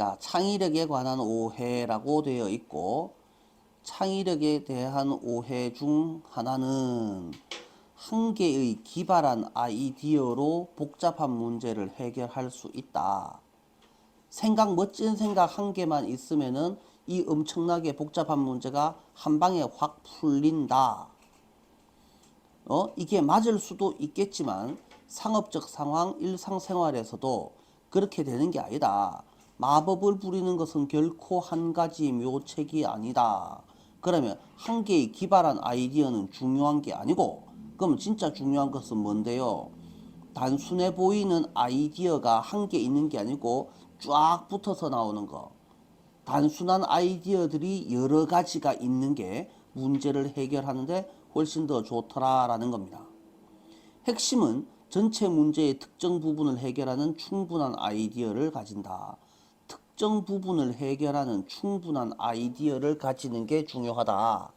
자, 창의력에 관한 오해라고 되어 있고, 창의력에 대한 오해 중 하나는 한 개의 기발한 아이디어로 복잡한 문제를 해결할 수 있다. 멋진 생각 한 개만 있으면은 이 엄청나게 복잡한 문제가 한 방에 확 풀린다. 이게 맞을 수도 있겠지만 상업적 상황, 일상생활에서도 그렇게 되는 게 아니다. 마법을 부리는 것은 결코 한 가지 묘책이 아니다. 그러면 한 개의 기발한 아이디어는 중요한 게 아니고, 그럼 진짜 중요한 것은 뭔데요? 단순해 보이는 아이디어가 한 개 있는 게 아니고 쫙 붙어서 나오는 거. 단순한 아이디어들이 여러 가지가 있는 게 문제를 해결하는데 훨씬 더 좋더라라는 겁니다. 핵심은 전체 문제의 특정 부분을 해결하는 충분한 아이디어를 가진다. 특정 부분을 해결하는 충분한 아이디어를 가지는 게 중요하다.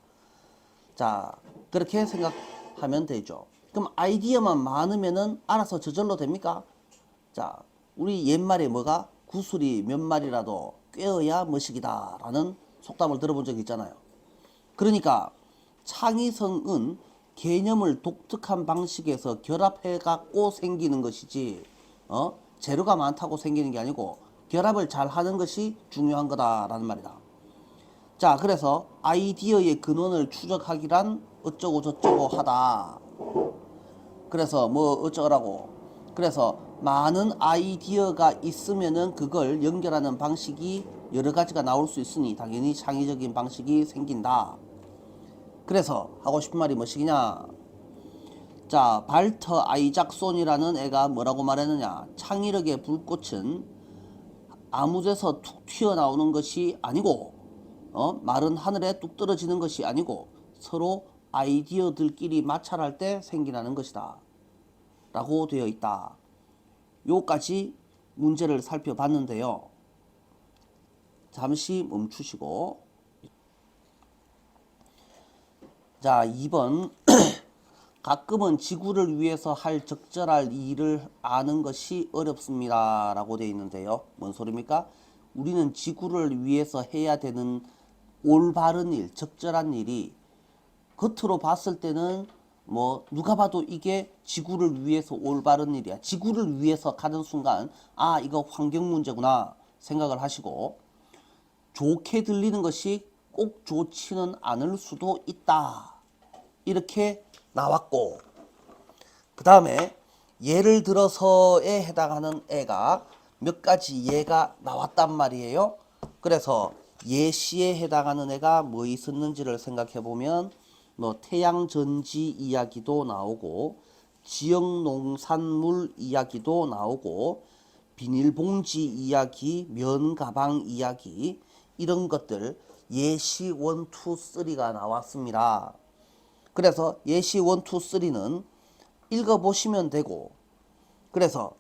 자, 그렇게 생각하면 되죠. 그럼 아이디어만 많으면은 알아서 저절로 됩니까? 자, 우리 옛말에 뭐가 구슬이 몇 마리라도 꿰어야 머시기다 라는 속담을 들어본 적이 있잖아요. 그러니까 창의성은 개념을 독특한 방식에서 결합해 갖고 생기는 것이지, 재료가 많다고 생기는 게 아니고 결합을 잘 하는 것이 중요한 거다라는 말이다. 자, 그래서 아이디어의 근원을 추적하기란 어쩌고 저쩌고 하다. 그래서 뭐 어쩌라고. 그래서 많은 아이디어가 있으면은 그걸 연결하는 방식이 여러 가지가 나올 수 있으니 당연히 창의적인 방식이 생긴다. 그래서 하고 싶은 말이 무엇이냐? 자, 발터 아이작손이라는 애가 뭐라고 말했느냐? 창의력의 불꽃은 아무데서 툭 튀어나오는 것이 아니고, 마른 하늘에 뚝 떨어지는 것이 아니고 서로 아이디어들끼리 마찰할 때 생기는 것이다 라고 되어 있다. 요까지 문제를 살펴봤는데요. 잠시 멈추시고, 자, 2번 가끔은 지구를 위해서 할 적절할 일을 아는 것이 어렵습니다 라고 되어 있는데요. 뭔 소리입니까? 우리는 지구를 위해서 해야 되는 올바른 일, 적절한 일이 겉으로 봤을 때는 뭐 누가 봐도 이게 지구를 위해서 올바른 일이야. 지구를 위해서 가는 순간 아, 이거 환경 문제구나 생각을 하시고, 좋게 들리는 것이 꼭 좋지는 않을 수도 있다. 이렇게 나왔고, 그 다음에 예를 들어서에 해당하는 애가 몇 가지 예가 나왔단 말이에요. 그래서 예시에 해당하는 애가 뭐 있었는지를 생각해 보면 뭐 태양전지 이야기도 나오고 지역농산물 이야기도 나오고 비닐봉지 이야기, 면가방 이야기, 이런 것들 예시 1, 2, 3가 나왔습니다. 그래서 예시 1, 2, 3는 읽어보시면 되고, 그래서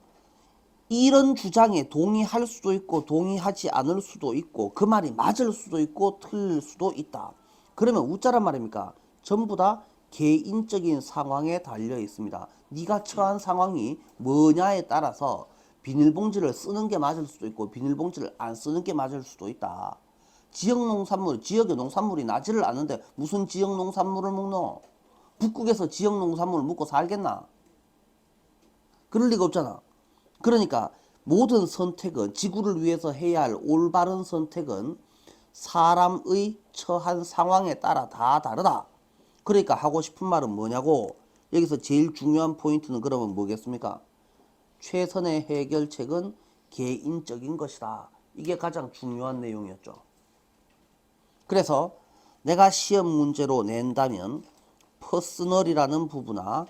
이런 주장에 동의할 수도 있고 동의하지 않을 수도 있고 그 말이 맞을 수도 있고 틀릴 수도 있다. 그러면 웃자란 말입니까? 전부 다 개인적인 상황에 달려 있습니다. 네가 처한 상황이 뭐냐에 따라서 비닐봉지를 쓰는 게 맞을 수도 있고 비닐봉지를 안 쓰는 게 맞을 수도 있다. 지역농산물, 지역의 농산물이 나지를 않는데 무슨 지역농산물을 먹노? 북극에서 지역농산물을 먹고 살겠나? 그럴 리가 없잖아. 그러니까 모든 선택은, 지구를 위해서 해야 할 올바른 선택은 사람의 처한 상황에 따라 다 다르다. 그러니까 하고 싶은 말은 뭐냐고, 여기서 제일 중요한 포인트는 그러면 뭐겠습니까? 최선의 해결책은 개인적인 것이다. 이게 가장 중요한 내용이었죠. 그래서 내가 시험 문제로 낸다면 퍼스널이라는 부분아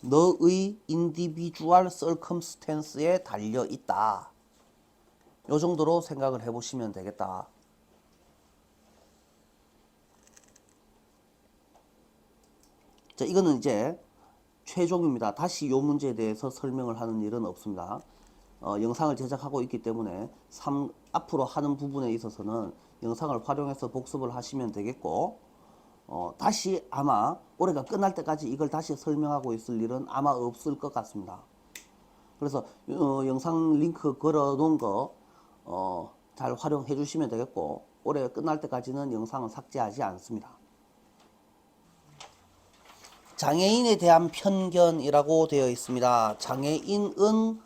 너의 인디비주얼 서컴스텐스에 달려 있다. 요 정도로 생각을 해보시면 되겠다. 자, 이거는 이제 최종입니다. 다시 요 문제에 대해서 설명을 하는 일은 없습니다. 영상을 제작하고 있기 때문에 앞으로 하는 부분에 있어서는 영상을 활용해서 복습을 하시면 되겠고, 다시 아마 올해가 끝날 때까지 이걸 다시 설명하고 있을 일은 아마 없을 것 같습니다. 그래서 영상 링크 걸어 놓은 거 잘 활용해 주시면 되겠고, 올해 끝날 때까지는 영상을 삭제하지 않습니다. 장애인에 대한 편견이라고 되어 있습니다. 장애인은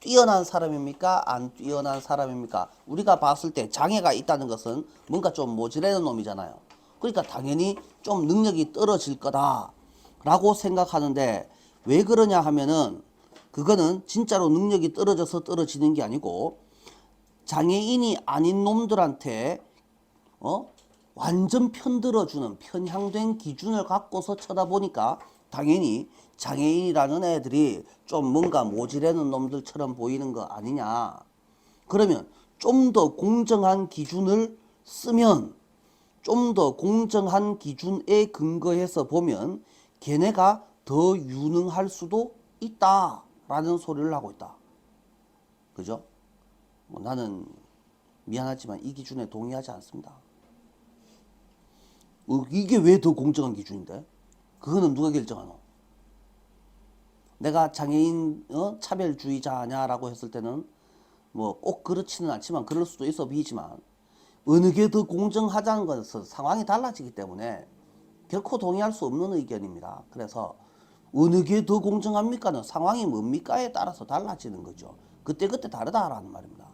뛰어난 사람입니까? 안 뛰어난 사람입니까? 우리가 봤을 때 장애가 있다는 것은 뭔가 좀 모자라는 놈이잖아요. 그러니까 당연히 좀 능력이 떨어질 거다 라고 생각하는데, 왜 그러냐 하면은 그거는 진짜로 능력이 떨어져서 떨어지는 게 아니고, 장애인이 아닌 놈들한테 완전 편들어주는 편향된 기준을 갖고서 쳐다보니까 당연히 장애인이라는 애들이 좀 뭔가 모질라는 놈들처럼 보이는 거 아니냐. 그러면 좀 더 공정한 기준을 쓰면, 좀 더 공정한 기준에 근거해서 보면 걔네가 더 유능할 수도 있다라는 소리를 하고 있다. 그죠? 나는 미안하지만 이 기준에 동의하지 않습니다. 이게 왜 더 공정한 기준인데? 그거는 누가 결정하노? 내가 장애인 차별주의자냐라고 했을 때는 뭐 꼭 그렇지는 않지만, 그럴 수도 있어 보이지만, 어느 게 더 공정하다는 것은 상황이 달라지기 때문에 결코 동의할 수 없는 의견입니다. 그래서 어느 게 더 공정합니까는 상황이 뭡니까에 따라서 달라지는 거죠. 그때그때 다르다라는 말입니다.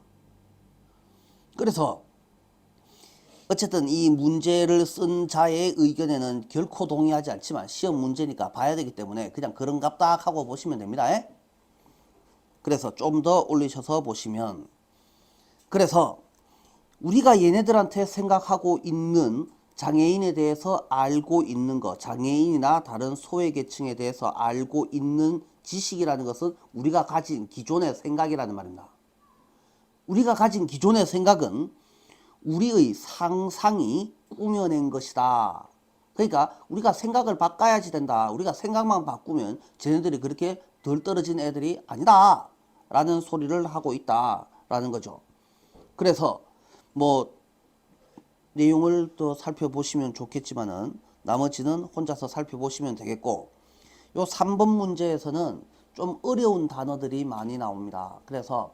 그래서 어쨌든 이 문제를 쓴 자의 의견에는 결코 동의하지 않지만, 시험 문제니까 봐야 되기 때문에 그냥 그런갑다 하고 보시면 됩니다. 그래서 좀 더 올리셔서 보시면, 그래서 우리가 얘네들한테 생각하고 있는 장애인에 대해서 알고 있는 것, 장애인이나 다른 소외계층에 대해서 알고 있는 지식이라는 것은 우리가 가진 기존의 생각이라는 말입니다. 우리가 가진 기존의 생각은 우리의 상상이 꾸며낸 것이다. 그러니까 우리가 생각을 바꿔야지 된다. 우리가 생각만 바꾸면 쟤네들이 그렇게 덜 떨어진 애들이 아니다 라는 소리를 하고 있다 라는 거죠. 그래서 뭐 내용을 더 살펴보시면 좋겠지만은 나머지는 혼자서 살펴보시면 되겠고, 요 3번 문제에서는 좀 어려운 단어들이 많이 나옵니다. 그래서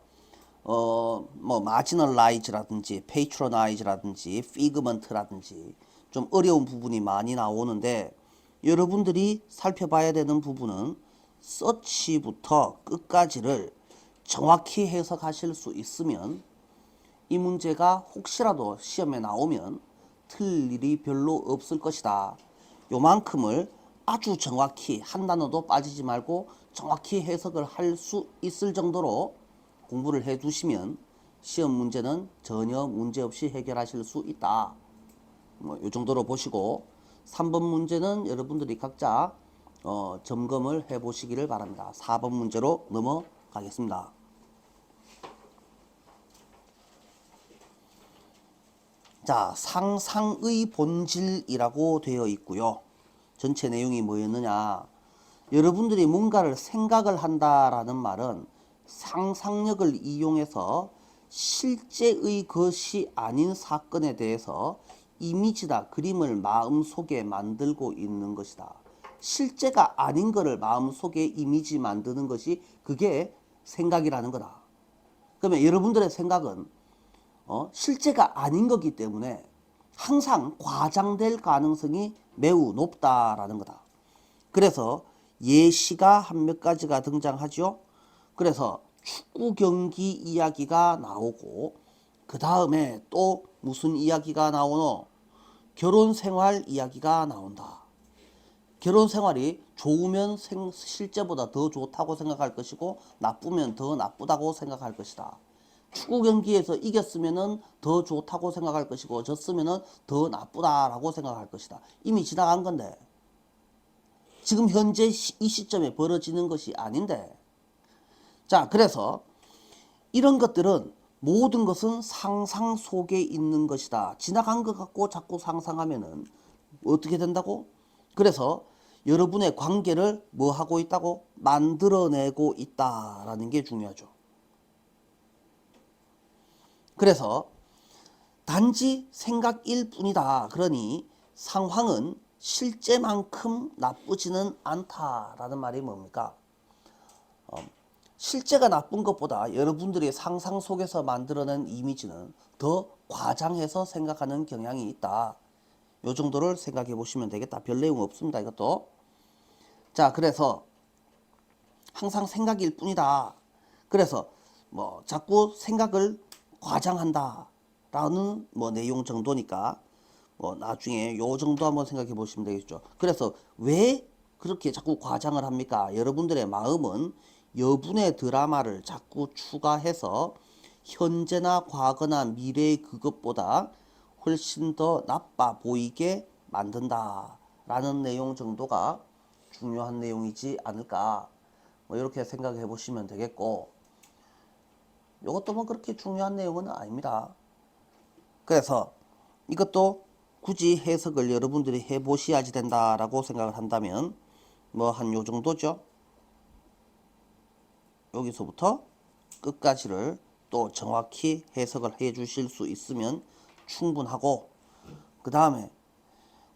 뭐 marginalize라든지 patronize라든지 figment라든지 좀 어려운 부분이 많이 나오는데, 여러분들이 살펴봐야 되는 부분은 서치부터 끝까지를 정확히 해석하실 수 있으면 이 문제가 혹시라도 시험에 나오면 틀릴 일이 별로 없을 것이다. 요만큼을 아주 정확히, 한 단어도 빠지지 말고 정확히 해석을 할 수 있을 정도로 공부를 해 두시면 시험 문제는 전혀 문제없이 해결하실 수 있다. 뭐 이 정도로 보시고, 3번 문제는 여러분들이 각자 점검을 해 보시기를 바랍니다. 4번 문제로 넘어가겠습니다. 자, 상상의 본질이라고 되어 있고요. 전체 내용이 뭐였느냐. 여러분들이 뭔가를 생각을 한다라는 말은 상상력을 이용해서 실제의 것이 아닌 사건에 대해서 이미지다, 그림을 마음속에 만들고 있는 것이다. 실제가 아닌 거를 마음속에 이미지 만드는 것이, 그게 생각이라는 거다. 그러면 여러분들의 생각은 실제가 아닌 거기 때문에 항상 과장될 가능성이 매우 높다라는 거다. 그래서 예시가 한 몇 가지가 등장하죠. 그래서 축구 경기 이야기가 나오고, 그 다음에 또 무슨 이야기가 나오노? 결혼 생활 이야기가 나온다. 결혼 생활이 좋으면 실제보다 더 좋다고 생각할 것이고, 나쁘면 더 나쁘다고 생각할 것이다. 축구 경기에서 이겼으면은 더 좋다고 생각할 것이고, 졌으면은 더 나쁘다라고 생각할 것이다. 이미 지나간 건데, 지금 현재 이 시점에 벌어지는 것이 아닌데. 자, 그래서 이런 것들은 모든 것은 상상 속에 있는 것이다. 지나간 것 갖고 자꾸 상상하면은 어떻게 된다고? 그래서 여러분의 관계를 뭐 하고 있다고? 만들어내고 있다라는 게 중요하죠. 그래서 단지 생각일 뿐이다. 그러니 상황은 실제만큼 나쁘지는 않다라는 말이 뭡니까? 실제가 나쁜 것보다 여러분들이 상상 속에서 만들어낸 이미지는 더 과장해서 생각하는 경향이 있다. 요 정도를 생각해 보시면 되겠다. 별 내용 없습니다. 이것도. 자, 그래서 항상 생각일 뿐이다. 그래서 뭐 자꾸 생각을 과장한다 라는 뭐 내용 정도니까 뭐 나중에 요 정도 한번 생각해 보시면 되겠죠. 그래서 왜 그렇게 자꾸 과장을 합니까? 여러분들의 마음은 여분의 드라마를 자꾸 추가해서 현재나 과거나 미래의 그것보다 훨씬 더 나빠 보이게 만든다 라는 내용 정도가 중요한 내용이지 않을까, 뭐 이렇게 생각해 보시면 되겠고, 이것도 뭐 그렇게 중요한 내용은 아닙니다. 그래서 이것도 굳이 해석을 여러분들이 해 보셔야지 된다라고 생각을 한다면 뭐 한 요 정도죠. 여기서부터 끝까지를 또 정확히 해석을 해 주실 수 있으면 충분하고, 그 다음에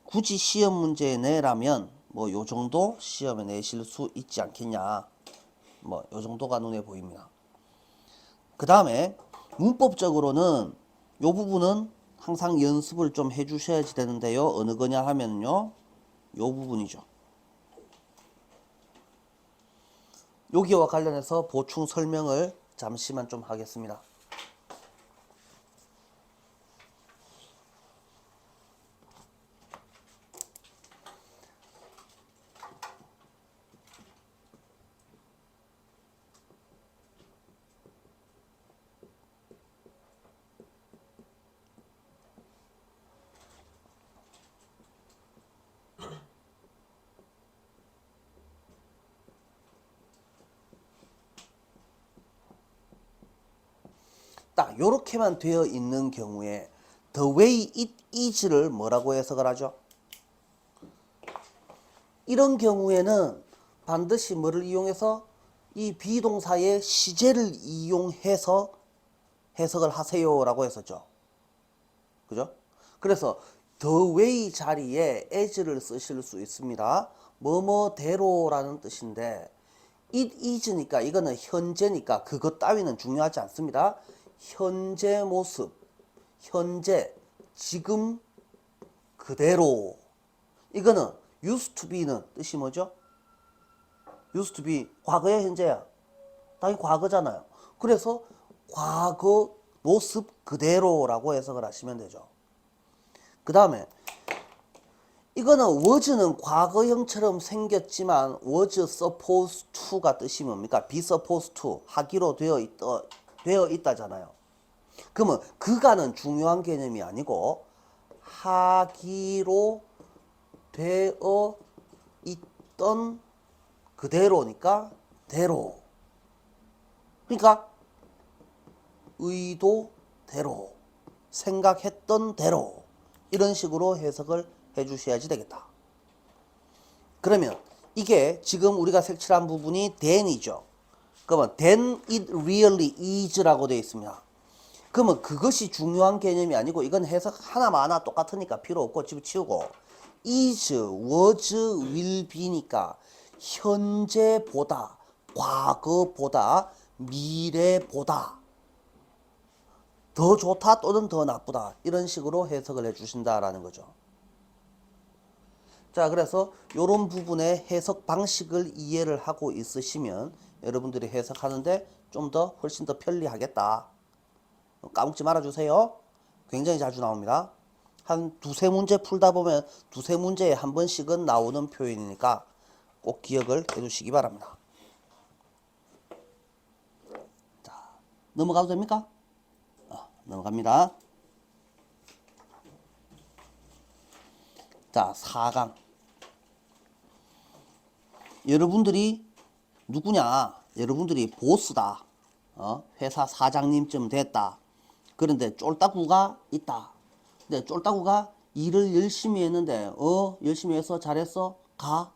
굳이 시험 문제 내라면 뭐 요 정도 시험에 내실 수 있지 않겠냐, 뭐 요 정도가 눈에 보입니다. 그 다음에 문법적으로는 요 부분은 항상 연습을 좀 해 주셔야지 되는데요. 어느 거냐 하면요, 요 부분이죠. 여기와 관련해서 보충 설명을 잠시만 좀 하겠습니다. 딱 요렇게만 되어 있는 경우에 the way it is를 뭐라고 해석을 하죠? 이런 경우에는 반드시 뭐를 이용해서 이 비동사의 시제를 이용해서 해석을 하세요라고 했었죠. 그죠? 그래서 the way 자리에 as를 쓰실 수 있습니다. 뭐뭐대로라는 뜻인데 it is니까 이거는 현재니까 그것 따위는 중요하지 않습니다. 현재 모습, 현재, 지금 그대로. 이거는 used to be는 뜻이 뭐죠? used to be, 과거야 현재야? 당연히 과거잖아요. 그래서 과거 모습 그대로라고 해석을 하시면 되죠. 그 다음에 이거는 was는 과거형처럼 생겼지만 was supposed to가 뜻이 뭡니까? be supposed to, 하기로 되어 있다잖아요. 그러면 그가는 중요한 개념이 아니고 하기로 되어 있던 그대로니까 대로. 그러니까 의도대로, 생각했던 대로, 이런 식으로 해석을 해 주셔야지 되겠다. 그러면 이게 지금 우리가 색칠한 부분이 then이죠. 그러면 then it really is라고 되어 있습니다. 그러면 그것이 중요한 개념이 아니고 이건 해석 하나마나 똑같으니까 필요 없고 집어치우고, is, was, will be니까 현재보다, 과거보다, 미래보다 더 좋다 또는 더 나쁘다, 이런 식으로 해석을 해 주신다라는 거죠. 자, 그래서 이런 부분의 해석 방식을 이해를 하고 있으시면 여러분들이 해석하는데 좀 더 훨씬 더 편리하겠다. 까먹지 말아주세요. 굉장히 자주 나옵니다. 한 두세 문제 풀다 보면 두세 문제에 한 번씩은 나오는 표현이니까 꼭 기억을 해두시기 바랍니다. 자, 넘어가도 됩니까? 넘어갑니다. 자, 4강. 여러분들이 누구냐? 여러분들이 보스다. 회사 사장님쯤 됐다. 그런데 쫄따구가 있다. 근데 쫄따구가 일을 열심히 했는데 열심히 해서 잘했어? 가?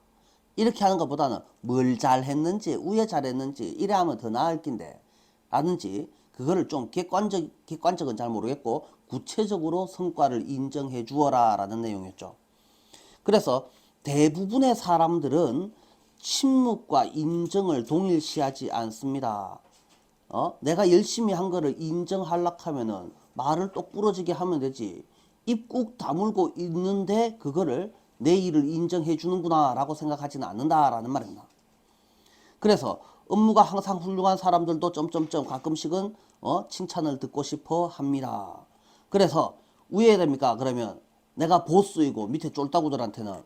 이렇게 하는 것보다는 뭘 잘했는지, 왜 잘했는지 이래 하면 더 나을 낀데 라든지, 그거를 좀 객관적은 잘 모르겠고 구체적으로 성과를 인정해 주어라 라는 내용이었죠. 그래서 대부분의 사람들은 침묵과 인정을 동일시하지 않습니다. 내가 열심히 한 거를 인정하려고 하면은 말을 똑부러지게 하면 되지. 입 꾹 다물고 있는데 그거를 내 일을 인정해 주는구나 라고 생각하지는 않는다라는 말입니다. 그래서 업무가 항상 훌륭한 사람들도 점점점 가끔씩은 칭찬을 듣고 싶어 합니다. 그래서 우회해야 됩니까? 그러면 내가 보스이고 밑에 쫄따구들한테는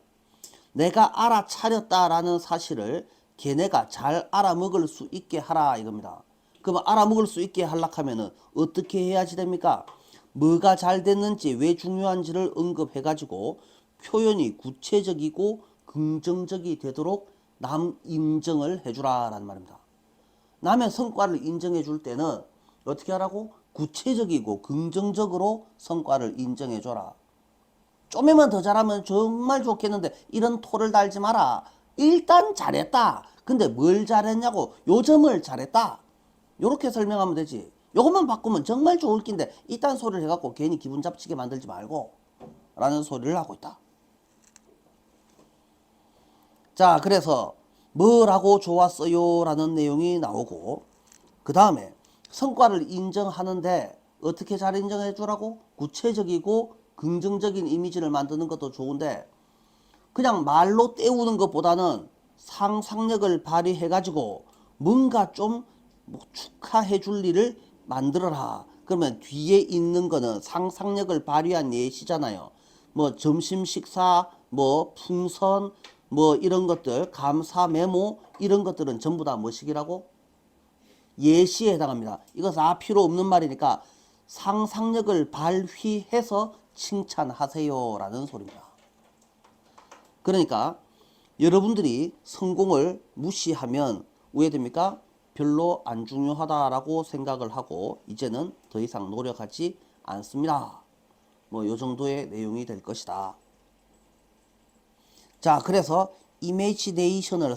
내가 알아차렸다라는 사실을 걔네가 잘 알아먹을 수 있게 하라 이겁니다. 그러면 알아먹을 수 있게 하려고 하면은 어떻게 해야지 됩니까? 뭐가 잘 됐는지 왜 중요한지를 언급해가지고 표현이 구체적이고 긍정적이 되도록 남 인정을 해주라 라는 말입니다. 남의 성과를 인정해 줄 때는 어떻게 하라고? 구체적이고 긍정적으로 성과를 인정해 줘라. 좀만 더 잘하면 정말 좋겠는데 이런 토를 달지 마라. 일단 잘했다. 근데 뭘 잘했냐고? 요 점을 잘했다. 요렇게 설명하면 되지. 요것만 바꾸면 정말 좋을 낀데 이딴 소리를 해갖고 괜히 기분 잡치게 만들지 말고 라는 소리를 하고 있다. 자, 그래서 뭘 하고 좋았어요 라는 내용이 나오고 그 다음에 성과를 인정하는데 어떻게 잘 인정해 주라고? 구체적이고 긍정적인 이미지를 만드는 것도 좋은데 그냥 말로 때우는 것보다는 상상력을 발휘해 가지고 뭔가 좀 축하해 줄 일을 만들어라. 그러면 뒤에 있는 거는 상상력을 발휘한 예시잖아요. 뭐 점심 식사, 뭐 풍선, 뭐 이런 것들, 감사 메모 이런 것들은 전부 다 뭐시기라고? 예시에 해당합니다. 이거 다 필요 없는 말이니까 상상력을 발휘해서 칭찬하세요 라는 소리입니다. 그러니까 여러분들이 성공을 무시하면 우회됩니까? 별로 안 중요하다라고 생각을 하고 이제는 더 이상 노력하지 않습니다. 뭐 요 정도의 내용이 될 것이다. 자, 그래서 이미지네이션을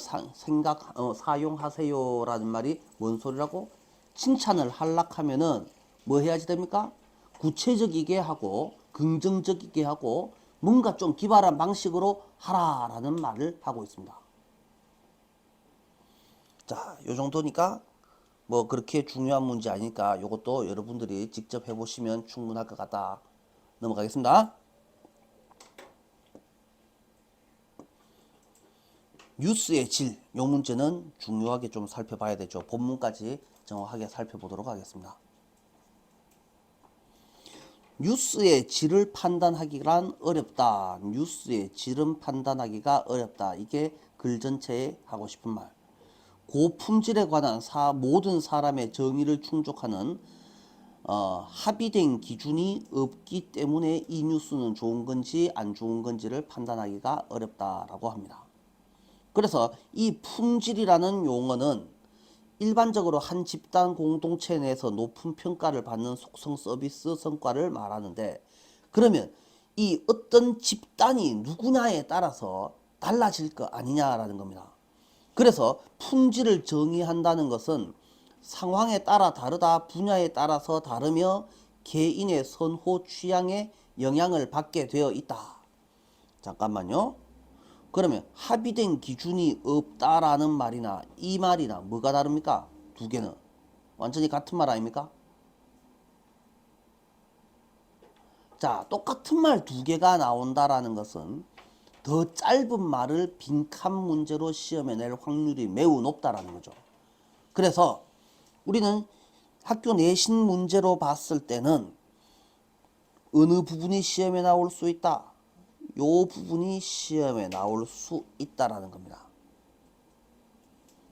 사용하세요 라는 말이 뭔 소리라고? 칭찬을 하려고 하면은 뭐 해야지 됩니까? 구체적이게 하고 긍정적이게 하고 뭔가 좀 기발한 방식으로 하라라는 말을 하고 있습니다. 자, 요 정도니까 뭐 그렇게 중요한 문제 아니니까 요것도 여러분들이 직접 해보시면 충분할 것 같다. 넘어가겠습니다. 뉴스의 질, 요 문제는 중요하게 좀 살펴봐야 되죠. 본문까지 정확하게 살펴보도록 하겠습니다. 뉴스의 질을 판단하기란 어렵다. 뉴스의 질은 판단하기가 어렵다. 이게 글 전체에 하고 싶은 말. 고품질에 관한 모든 사람의 정의를 충족하는 합의된 기준이 없기 때문에 이 뉴스는 좋은 건지 안 좋은 건지를 판단하기가 어렵다라고 합니다. 그래서 이 품질이라는 용어는 일반적으로 한 집단 공동체 내에서 높은 평가를 받는 속성 서비스 성과를 말하는데 그러면 이 어떤 집단이 누구냐에 따라서 달라질 거 아니냐라는 겁니다. 그래서 품질을 정의한다는 것은 상황에 따라 다르다, 분야에 따라서 다르며 개인의 선호 취향에 영향을 받게 되어 있다. 잠깐만요. 그러면 합의된 기준이 없다라는 말이나 이 말이나 뭐가 다릅니까? 두 개는 완전히 같은 말 아닙니까? 자, 똑같은 말 두 개가 나온다라는 것은 더 짧은 말을 빈칸 문제로 시험에 낼 확률이 매우 높다라는 거죠. 그래서 우리는 학교 내신 문제로 봤을 때는 어느 부분이 시험에 나올 수 있다? 요 부분이 시험에 나올 수 있다라는 겁니다.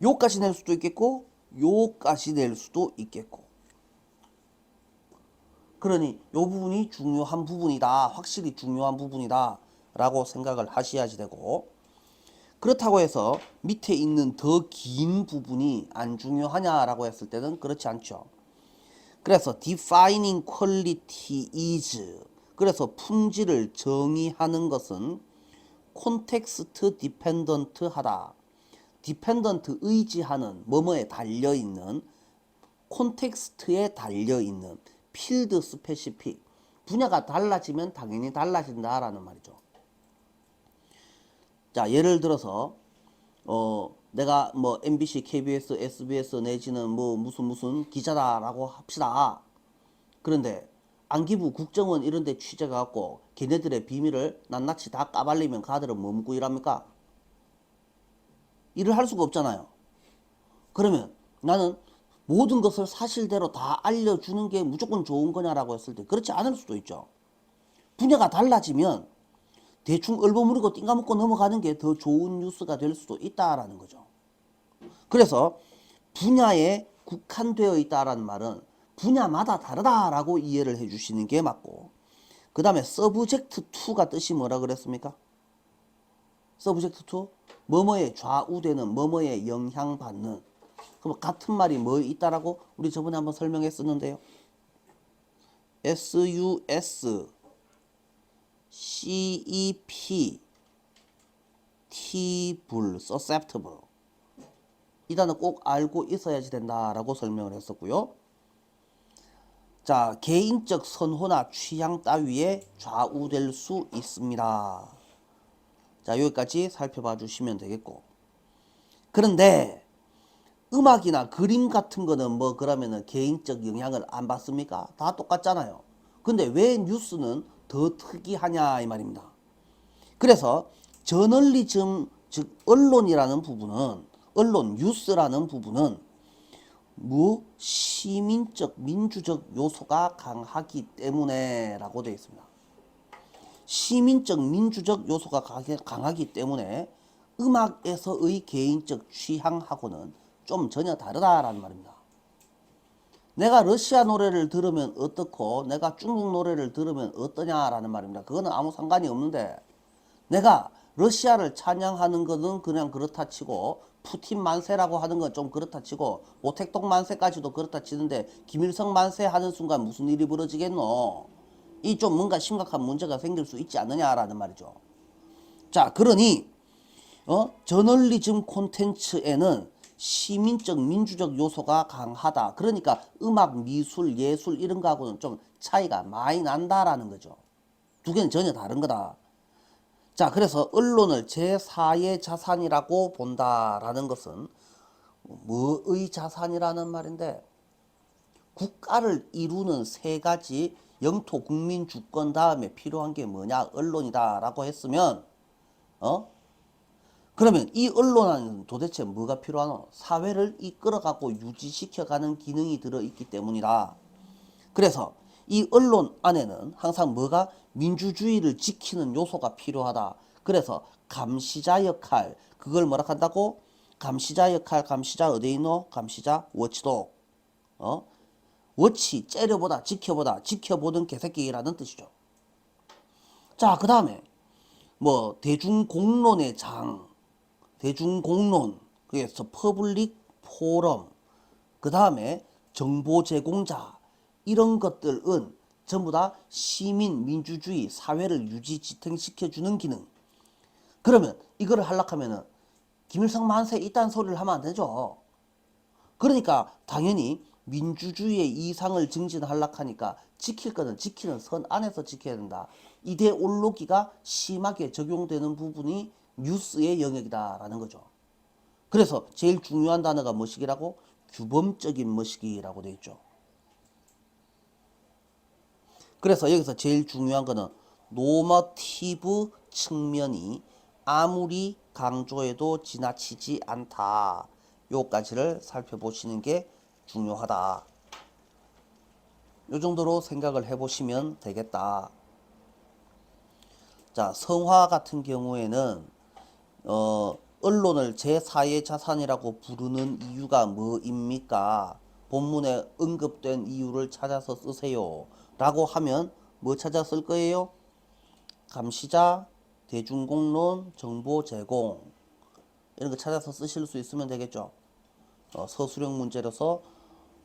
요까지 낼 수도 있겠고 요까지 낼 수도 있겠고 그러니 요 부분이 중요한 부분이다. 확실히 중요한 부분이다 라고 생각을 하셔야지 되고 그렇다고 해서 밑에 있는 더 긴 부분이 안 중요하냐라고 했을 때는 그렇지 않죠. 그래서 defining quality is 그래서 품질을 정의하는 것은 콘텍스트 디펜던트 하다. 디펜던트 의지하는 뭐뭐에 달려있는 콘텍스트에 달려있는 필드 스페시픽 분야가 달라지면 당연히 달라진다라는 말이죠. 자, 예를 들어서 내가 뭐 MBC, KBS, SBS 내지는 뭐 무슨 기자다라고 합시다. 그런데 안기부, 국정원 이런 데 취재 가갖고 걔네들의 비밀을 낱낱이 다 까발리면 가들은 뭐 묻고 일합니까? 일을 할 수가 없잖아요. 그러면 나는 모든 것을 사실대로 다 알려주는 게 무조건 좋은 거냐라고 했을 때 그렇지 않을 수도 있죠. 분야가 달라지면 대충 얼버무리고 띵가먹고 넘어가는 게 더 좋은 뉴스가 될 수도 있다라는 거죠. 그래서 분야에 국한되어 있다라는 말은 분야마다 다르다라고 이해를 해주시는 게 맞고, 그 다음에 서브젝트 2가 뜻이 뭐라 그랬습니까? 서브젝트 2? 뭐뭐에 좌우되는, 뭐뭐에 영향받는. 그럼 같은 말이 뭐 있다라고 우리 저번에 한번 설명했었는데요. SUS CEP T불 susceptible 이 단어 꼭 알고 있어야지 된다라고 설명을 했었고요. 자, 개인적 선호나 취향 따위에 좌우될 수 있습니다. 자, 여기까지 살펴봐 주시면 되겠고, 그런데 음악이나 그림 같은 거는 뭐 그러면은 개인적 영향을 안 받습니까? 다 똑같잖아요. 근데 왜 뉴스는 더 특이하냐 이 말입니다. 그래서 저널리즘, 즉 언론이라는 부분은, 언론 뉴스라는 부분은 시민적 민주적 요소가 강하기 때문에 라고 되어 있습니다. 시민적 민주적 요소가 강하기 때문에 음악에서의 개인적 취향하고는 좀 전혀 다르다라는 말입니다. 내가 러시아 노래를 들으면 어떻고 내가 중국 노래를 들으면 어떠냐라는 말입니다. 그거는 아무 상관이 없는데, 내가 러시아를 찬양하는 것은 그냥 그렇다 치고 푸틴 만세라고 하는 건 좀 그렇다 치고 오택동 만세까지도 그렇다 치는데 김일성 만세 하는 순간 무슨 일이 벌어지겠노? 이 좀 뭔가 심각한 문제가 생길 수 있지 않느냐라는 말이죠. 자, 그러니 저널리즘 콘텐츠에는 시민적 민주적 요소가 강하다. 그러니까 음악, 미술, 예술 이런 거하고는 좀 차이가 많이 난다라는 거죠. 두 개는 전혀 다른 거다. 자, 그래서 언론을 제4의 자산이라고 본다라는 것은 뭐의 자산이라는 말인데, 국가를 이루는 세 가지 영토, 국민, 주권 다음에 필요한 게 뭐냐? 언론이다라고 했으면 그러면 이 언론은 도대체 뭐가 필요하노? 사회를 이끌어가고 유지시켜가는 기능이 들어있기 때문이다. 그래서 이 언론 안에는 항상 뭐가 민주주의를 지키는 요소가 필요하다. 그래서 감시자 역할, 그걸 뭐라 한다고? 감시자 역할, 감시자 어디 있노? 감시자 워치독. 워치, 째려보다, 지켜보다, 지켜보는 개새끼라는 뜻이죠. 자, 그 다음에 뭐 대중공론의 장, 대중공론, 그래서 퍼블릭 포럼, 그 다음에 정보 제공자, 이런 것들은 전부 다 시민 민주주의 사회를 유지 지탱시켜주는 기능. 그러면 이거를 하려면은 김일성 만세 이딴 소리를 하면 안 되죠. 그러니까 당연히 민주주의의 이상을 증진하려고 하니까 지킬 거는 지키는 선 안에서 지켜야 된다. 이데올로기가 심하게 적용되는 부분이 뉴스의 영역이다라는 거죠. 그래서 제일 중요한 단어가 뭐시기라고? 규범적인 뭐시기라고 되어 있죠. 그래서 여기서 제일 중요한 거는 노머티브 측면이 아무리 강조해도 지나치지 않다. 요까지를 살펴보시는 게 중요하다. 요 정도로 생각을 해보시면 되겠다. 자, 성화 같은 경우에는 언론을 제4의 자산이라고 부르는 이유가 뭐입니까? 본문에 언급된 이유를 찾아서 쓰세요 라고 하면 뭐 찾아 쓸 거예요? 감시자, 대중공론, 정보 제공, 이런 거 찾아서 쓰실 수 있으면 되겠죠. 서술형 문제로서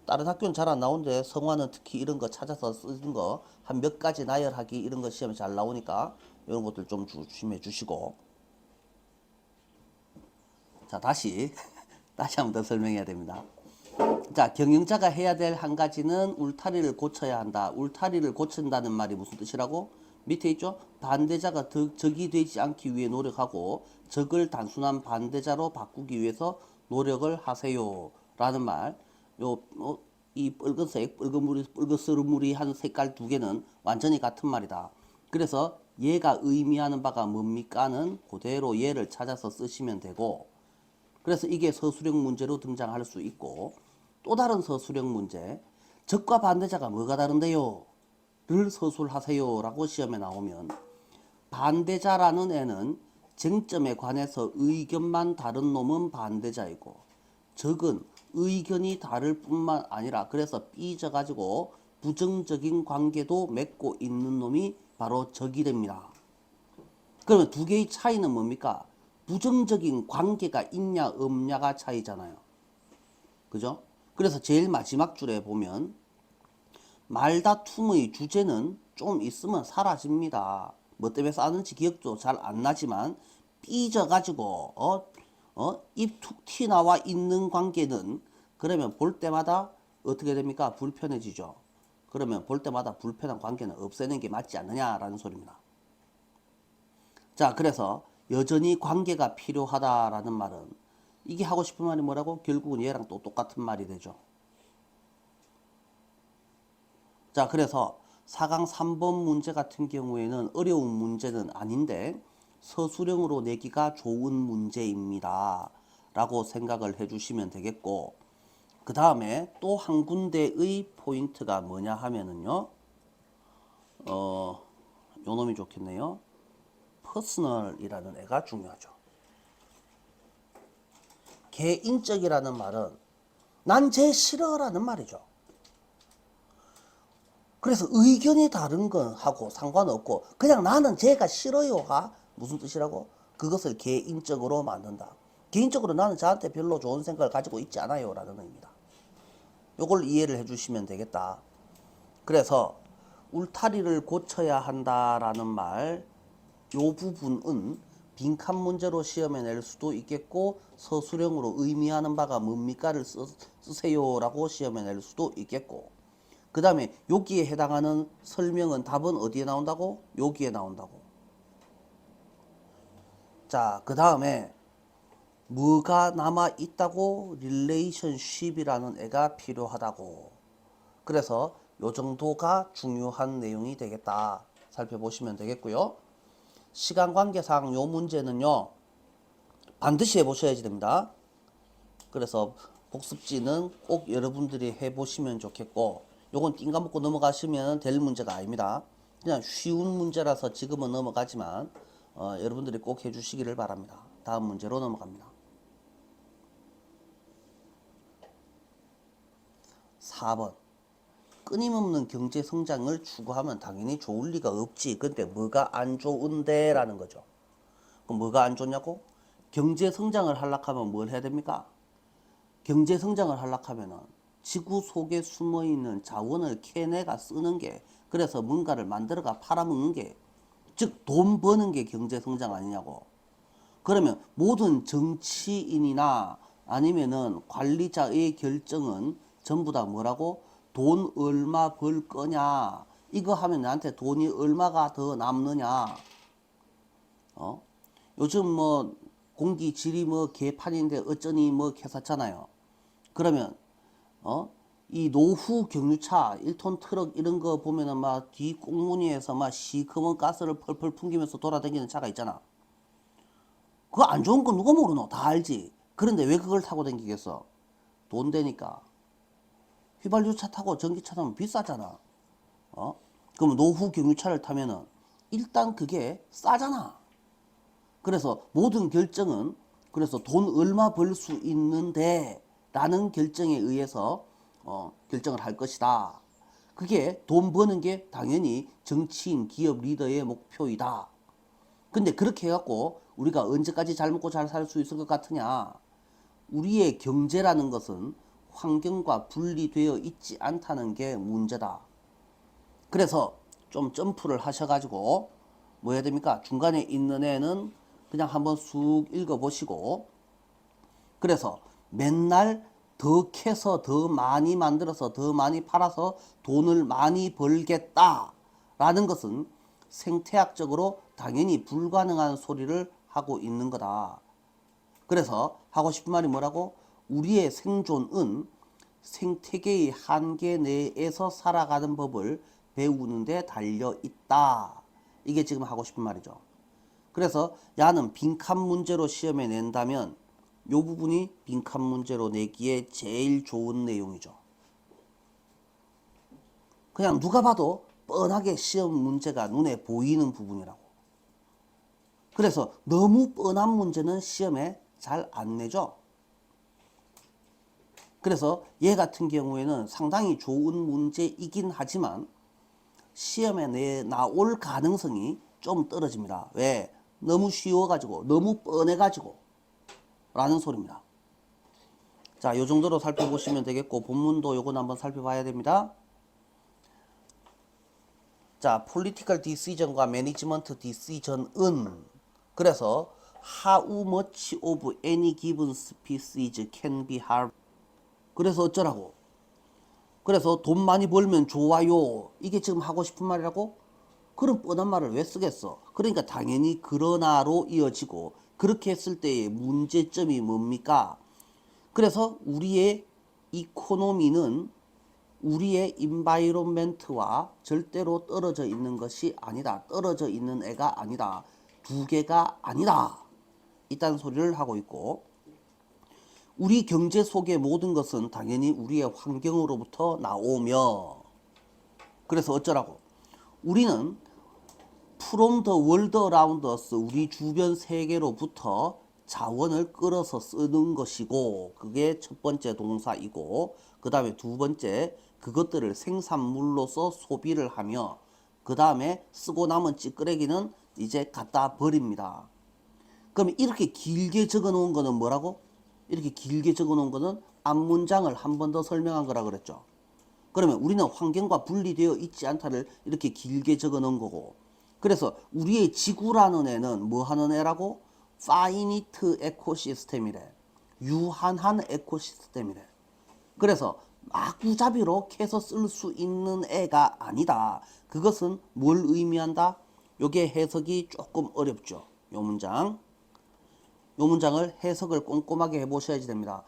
다른 학교는 잘 안 나오는데 성화는 특히 이런 거 찾아서 쓰는 거 한 몇 가지 나열하기 이런 거 시험에 잘 나오니까 이런 것들 좀 조심해 주시고. 자, 다시 한번 더 설명해야 됩니다. 자, 경영자가 해야 될 한 가지는 울타리를 고쳐야 한다. 울타리를 고친다는 말이 무슨 뜻이라고? 밑에 있죠? 반대자가 적이 되지 않기 위해 노력하고 적을 단순한 반대자로 바꾸기 위해서 노력을 하세요. 라는 말. 이 빨간색, 빨간스름무리한 색깔 두 개는 완전히 같은 말이다. 그래서 얘가 의미하는 바가 뭡니까는 그대로 얘를 찾아서 쓰시면 되고, 그래서 이게 서술형 문제로 등장할 수 있고, 또 다른 서술형 문제, 적과 반대자가 뭐가 다른데요? 를 서술하세요 라고 시험에 나오면, 반대자라는 애는 쟁점에 관해서 의견만 다른 놈은 반대자이고, 적은 의견이 다를 뿐만 아니라 그래서 삐져가지고 부정적인 관계도 맺고 있는 놈이 바로 적이 됩니다. 그러면 두 개의 차이는 뭡니까? 부정적인 관계가 있냐 없냐가 차이잖아요. 그죠? 그래서 제일 마지막 줄에 보면 말다툼의 주제는 좀 있으면 사라집니다. 뭐 때문에 싸는지 기억도 잘 안 나지만 삐져가지고 입 툭 튀나와 있는 관계는 그러면 볼 때마다 어떻게 됩니까? 불편해지죠. 그러면 볼 때마다 불편한 관계는 없애는 게 맞지 않느냐라는 소리입니다. 자, 그래서 여전히 관계가 필요하다라는 말은 이게 하고 싶은 말이 뭐라고? 결국은 얘랑 또 똑같은 말이 되죠. 자, 그래서 4강 3번 문제 같은 경우에는 어려운 문제는 아닌데 서술형으로 내기가 좋은 문제입니다. 라고 생각을 해주시면 되겠고, 그 다음에 또 한 군데의 포인트가 뭐냐 하면은요, 요 놈이 좋겠네요. 퍼스널이라는 애가 중요하죠. 개인적이라는 말은 난 쟤 싫어라는 말이죠. 그래서 의견이 다른 건하고 상관없고 그냥 나는 쟤가 싫어요가 무슨 뜻이라고? 그것을 개인적으로 만든다. 개인적으로 나는 저한테 별로 좋은 생각을 가지고 있지 않아요 라는 의미다. 요걸 이해를 해주시면 되겠다. 그래서 울타리를 고쳐야 한다라는 말, 요 부분은 빈칸 문제로 시험에 낼 수도 있겠고 서술형으로 의미하는 바가 뭡니까를 쓰세요라고 시험에 낼 수도 있겠고, 그 다음에 여기에 해당하는 설명은 답은 어디에 나온다고? 여기에 나온다고. 자, 그 다음에 뭐가 남아있다고? 릴레이션십이라는 애가 필요하다고. 그래서 요 정도가 중요한 내용이 되겠다. 살펴보시면 되겠고요. 시간 관계상 요 문제는요, 반드시 해보셔야지 됩니다. 그래서 복습지는 꼭 여러분들이 해보시면 좋겠고, 요건 띵 까먹고 넘어가시면 될 문제가 아닙니다. 그냥 쉬운 문제라서 지금은 넘어가지만 여러분들이 꼭 해주시기를 바랍니다. 다음 문제로 넘어갑니다. 4번. 끊임없는 경제 성장을 추구하면 당연히 좋을 리가 없지. 근데 뭐가 안 좋은데? 라는 거죠. 그럼 뭐가 안 좋냐고? 경제 성장을 하려면 뭘 해야 됩니까? 경제 성장을 하려면은 지구 속에 숨어 있는 자원을 캐내가 쓰는 게, 그래서 뭔가를 만들어가 팔아먹는 게, 즉 돈 버는 게 경제 성장 아니냐고. 그러면 모든 정치인이나 아니면은 관리자의 결정은 전부 다 뭐라고? 돈 얼마 벌 거냐, 이거 하면 나한테 돈이 얼마가 더 남느냐. 요즘 뭐 공기 질이 뭐 개판인데 어쩌니 뭐 개사잖아요. 그러면 이 노후 경유차 1톤 트럭 이런 거 보면은 막 뒤 꽁무니에서 막 시커먼 가스를 펄펄 풍기면서 돌아다니는 차가 있잖아. 그거 안 좋은 거 누가 모르노? 다 알지. 그런데 왜 그걸 타고 다니겠어? 돈 되니까. 휘발유차 타고 전기차 타면 비싸잖아. 그럼 노후 경유차를 타면은 일단 그게 싸잖아. 그래서 모든 결정은 그래서 돈 얼마 벌 수 있는데 라는 결정에 의해서 결정을 할 것이다. 그게 돈 버는 게 당연히 정치인, 기업 리더의 목표이다. 근데 그렇게 해갖고 우리가 언제까지 잘 먹고 잘 살 수 있을 것 같으냐? 우리의 경제라는 것은 환경과 분리되어 있지 않다는 게 문제다. 그래서 좀 점프를 하셔가지고 뭐 해야 됩니까? 중간에 있는 애는 그냥 한번 쑥 읽어보시고, 그래서 맨날 더 캐서 더 많이 만들어서 더 많이 팔아서 돈을 많이 벌겠다 라는 것은 생태학적으로 당연히 불가능한 소리를 하고 있는 거다. 그래서 하고 싶은 말이 뭐라고? 우리의 생존은 생태계의 한계 내에서 살아가는 법을 배우는 데 달려 있다. 이게 지금 하고 싶은 말이죠. 그래서 야는 빈칸 문제로 시험에 낸다면 이 부분이 빈칸 문제로 내기에 제일 좋은 내용이죠. 그냥 누가 봐도 뻔하게 시험 문제가 눈에 보이는 부분이라고. 그래서 너무 뻔한 문제는 시험에 잘 안 내죠. 그래서 얘 같은 경우에는 상당히 좋은 문제이긴 하지만 시험에 나올 가능성이 좀 떨어집니다. 왜? 너무 쉬워가지고 너무 뻔해가지고 라는 소리입니다. 자, 요 정도로 살펴보시면 되겠고 본문도 요건 한번 살펴봐야 됩니다. 자, political decision과 management decision은 그래서 how much of any given species can be harvested. 그래서 어쩌라고? 그래서 돈 많이 벌면 좋아요. 이게 지금 하고 싶은 말이라고? 그런 뻔한 말을 왜 쓰겠어? 그러니까 당연히 그러나로 이어지고 그렇게 했을 때의 문제점이 뭡니까? 그래서 우리의 이코노미는 우리의 인바이론멘트와 절대로 떨어져 있는 것이 아니다. 떨어져 있는 애가 아니다. 두 개가 아니다. 이딴 소리를 하고 있고 우리 경제 속의 모든 것은 당연히 우리의 환경으로부터 나오며 그래서 어쩌라고? 우리는 from the world around us 우리 주변 세계로부터 자원을 끌어서 쓰는 것이고 그게 첫 번째 동사이고 그 다음에 두 번째 그것들을 생산물로서 소비를 하며 그 다음에 쓰고 남은 찌끄레기는 이제 갖다 버립니다. 그럼 이렇게 길게 적어 놓은 거는 뭐라고? 이렇게 길게 적어 놓은 거는 앞문장을 한 번 더 설명한 거라 그랬죠. 그러면 우리는 환경과 분리되어 있지 않다를 이렇게 길게 적어 놓은 거고 그래서 우리의 지구라는 애는 뭐 하는 애라고? 파이니트 에코시스템이래. 유한한 에코시스템이래. 그래서 마구잡이로 캐서 쓸 수 있는 애가 아니다. 그것은 뭘 의미한다? 요게 해석이 조금 어렵죠. 요 문장을 해석을 꼼꼼하게 해보셔야지 됩니다.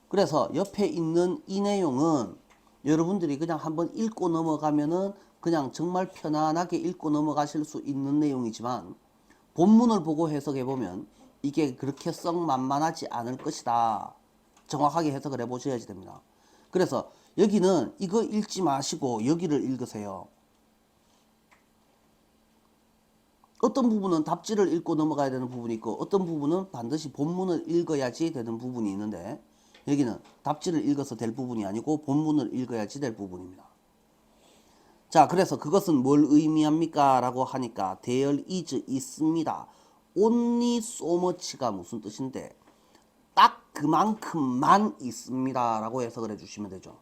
그래서 옆에 있는 이 내용은 여러분들이 그냥 한번 읽고 넘어가면은 그냥 정말 편안하게 읽고 넘어가실 수 있는 내용이지만 본문을 보고 해석해보면 이게 그렇게 썩 만만하지 않을 것이다. 정확하게 해석을 해보셔야지 됩니다. 그래서 여기는 이거 읽지 마시고 여기를 읽으세요. 어떤 부분은 답지를 읽고 넘어가야 되는 부분이 있고 어떤 부분은 반드시 본문을 읽어야지 되는 부분이 있는데 여기는 답지를 읽어서 될 부분이 아니고 본문을 읽어야지 될 부분입니다. 자, 그래서 그것은 뭘 의미합니까? 라고 하니까 there is 있습니다. only so much가 무슨 뜻인데 딱 그만큼만 있습니다. 라고 해석을 해주시면 되죠.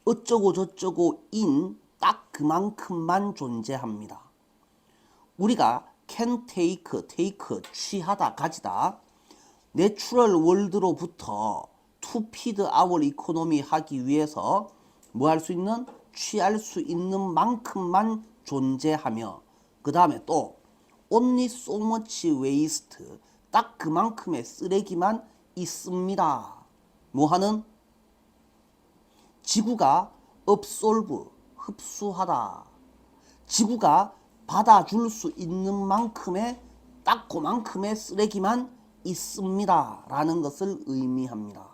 어쩌고 저쩌고 인 딱 그만큼만 존재합니다. 우리가 can take 취하다 가지다 내추럴 월드로부터 to feed our economy 하기 위해서 뭐 할 수 있는 취할 수 있는 만큼만 존재하며 그 다음에 또 only so much waste 딱 그만큼의 쓰레기만 있습니다. 뭐 하는? 지구가 absorb 흡수하다. 지구가 받아줄 수 있는 만큼의 딱 그만큼의 쓰레기만 있습니다. 라는 것을 의미합니다.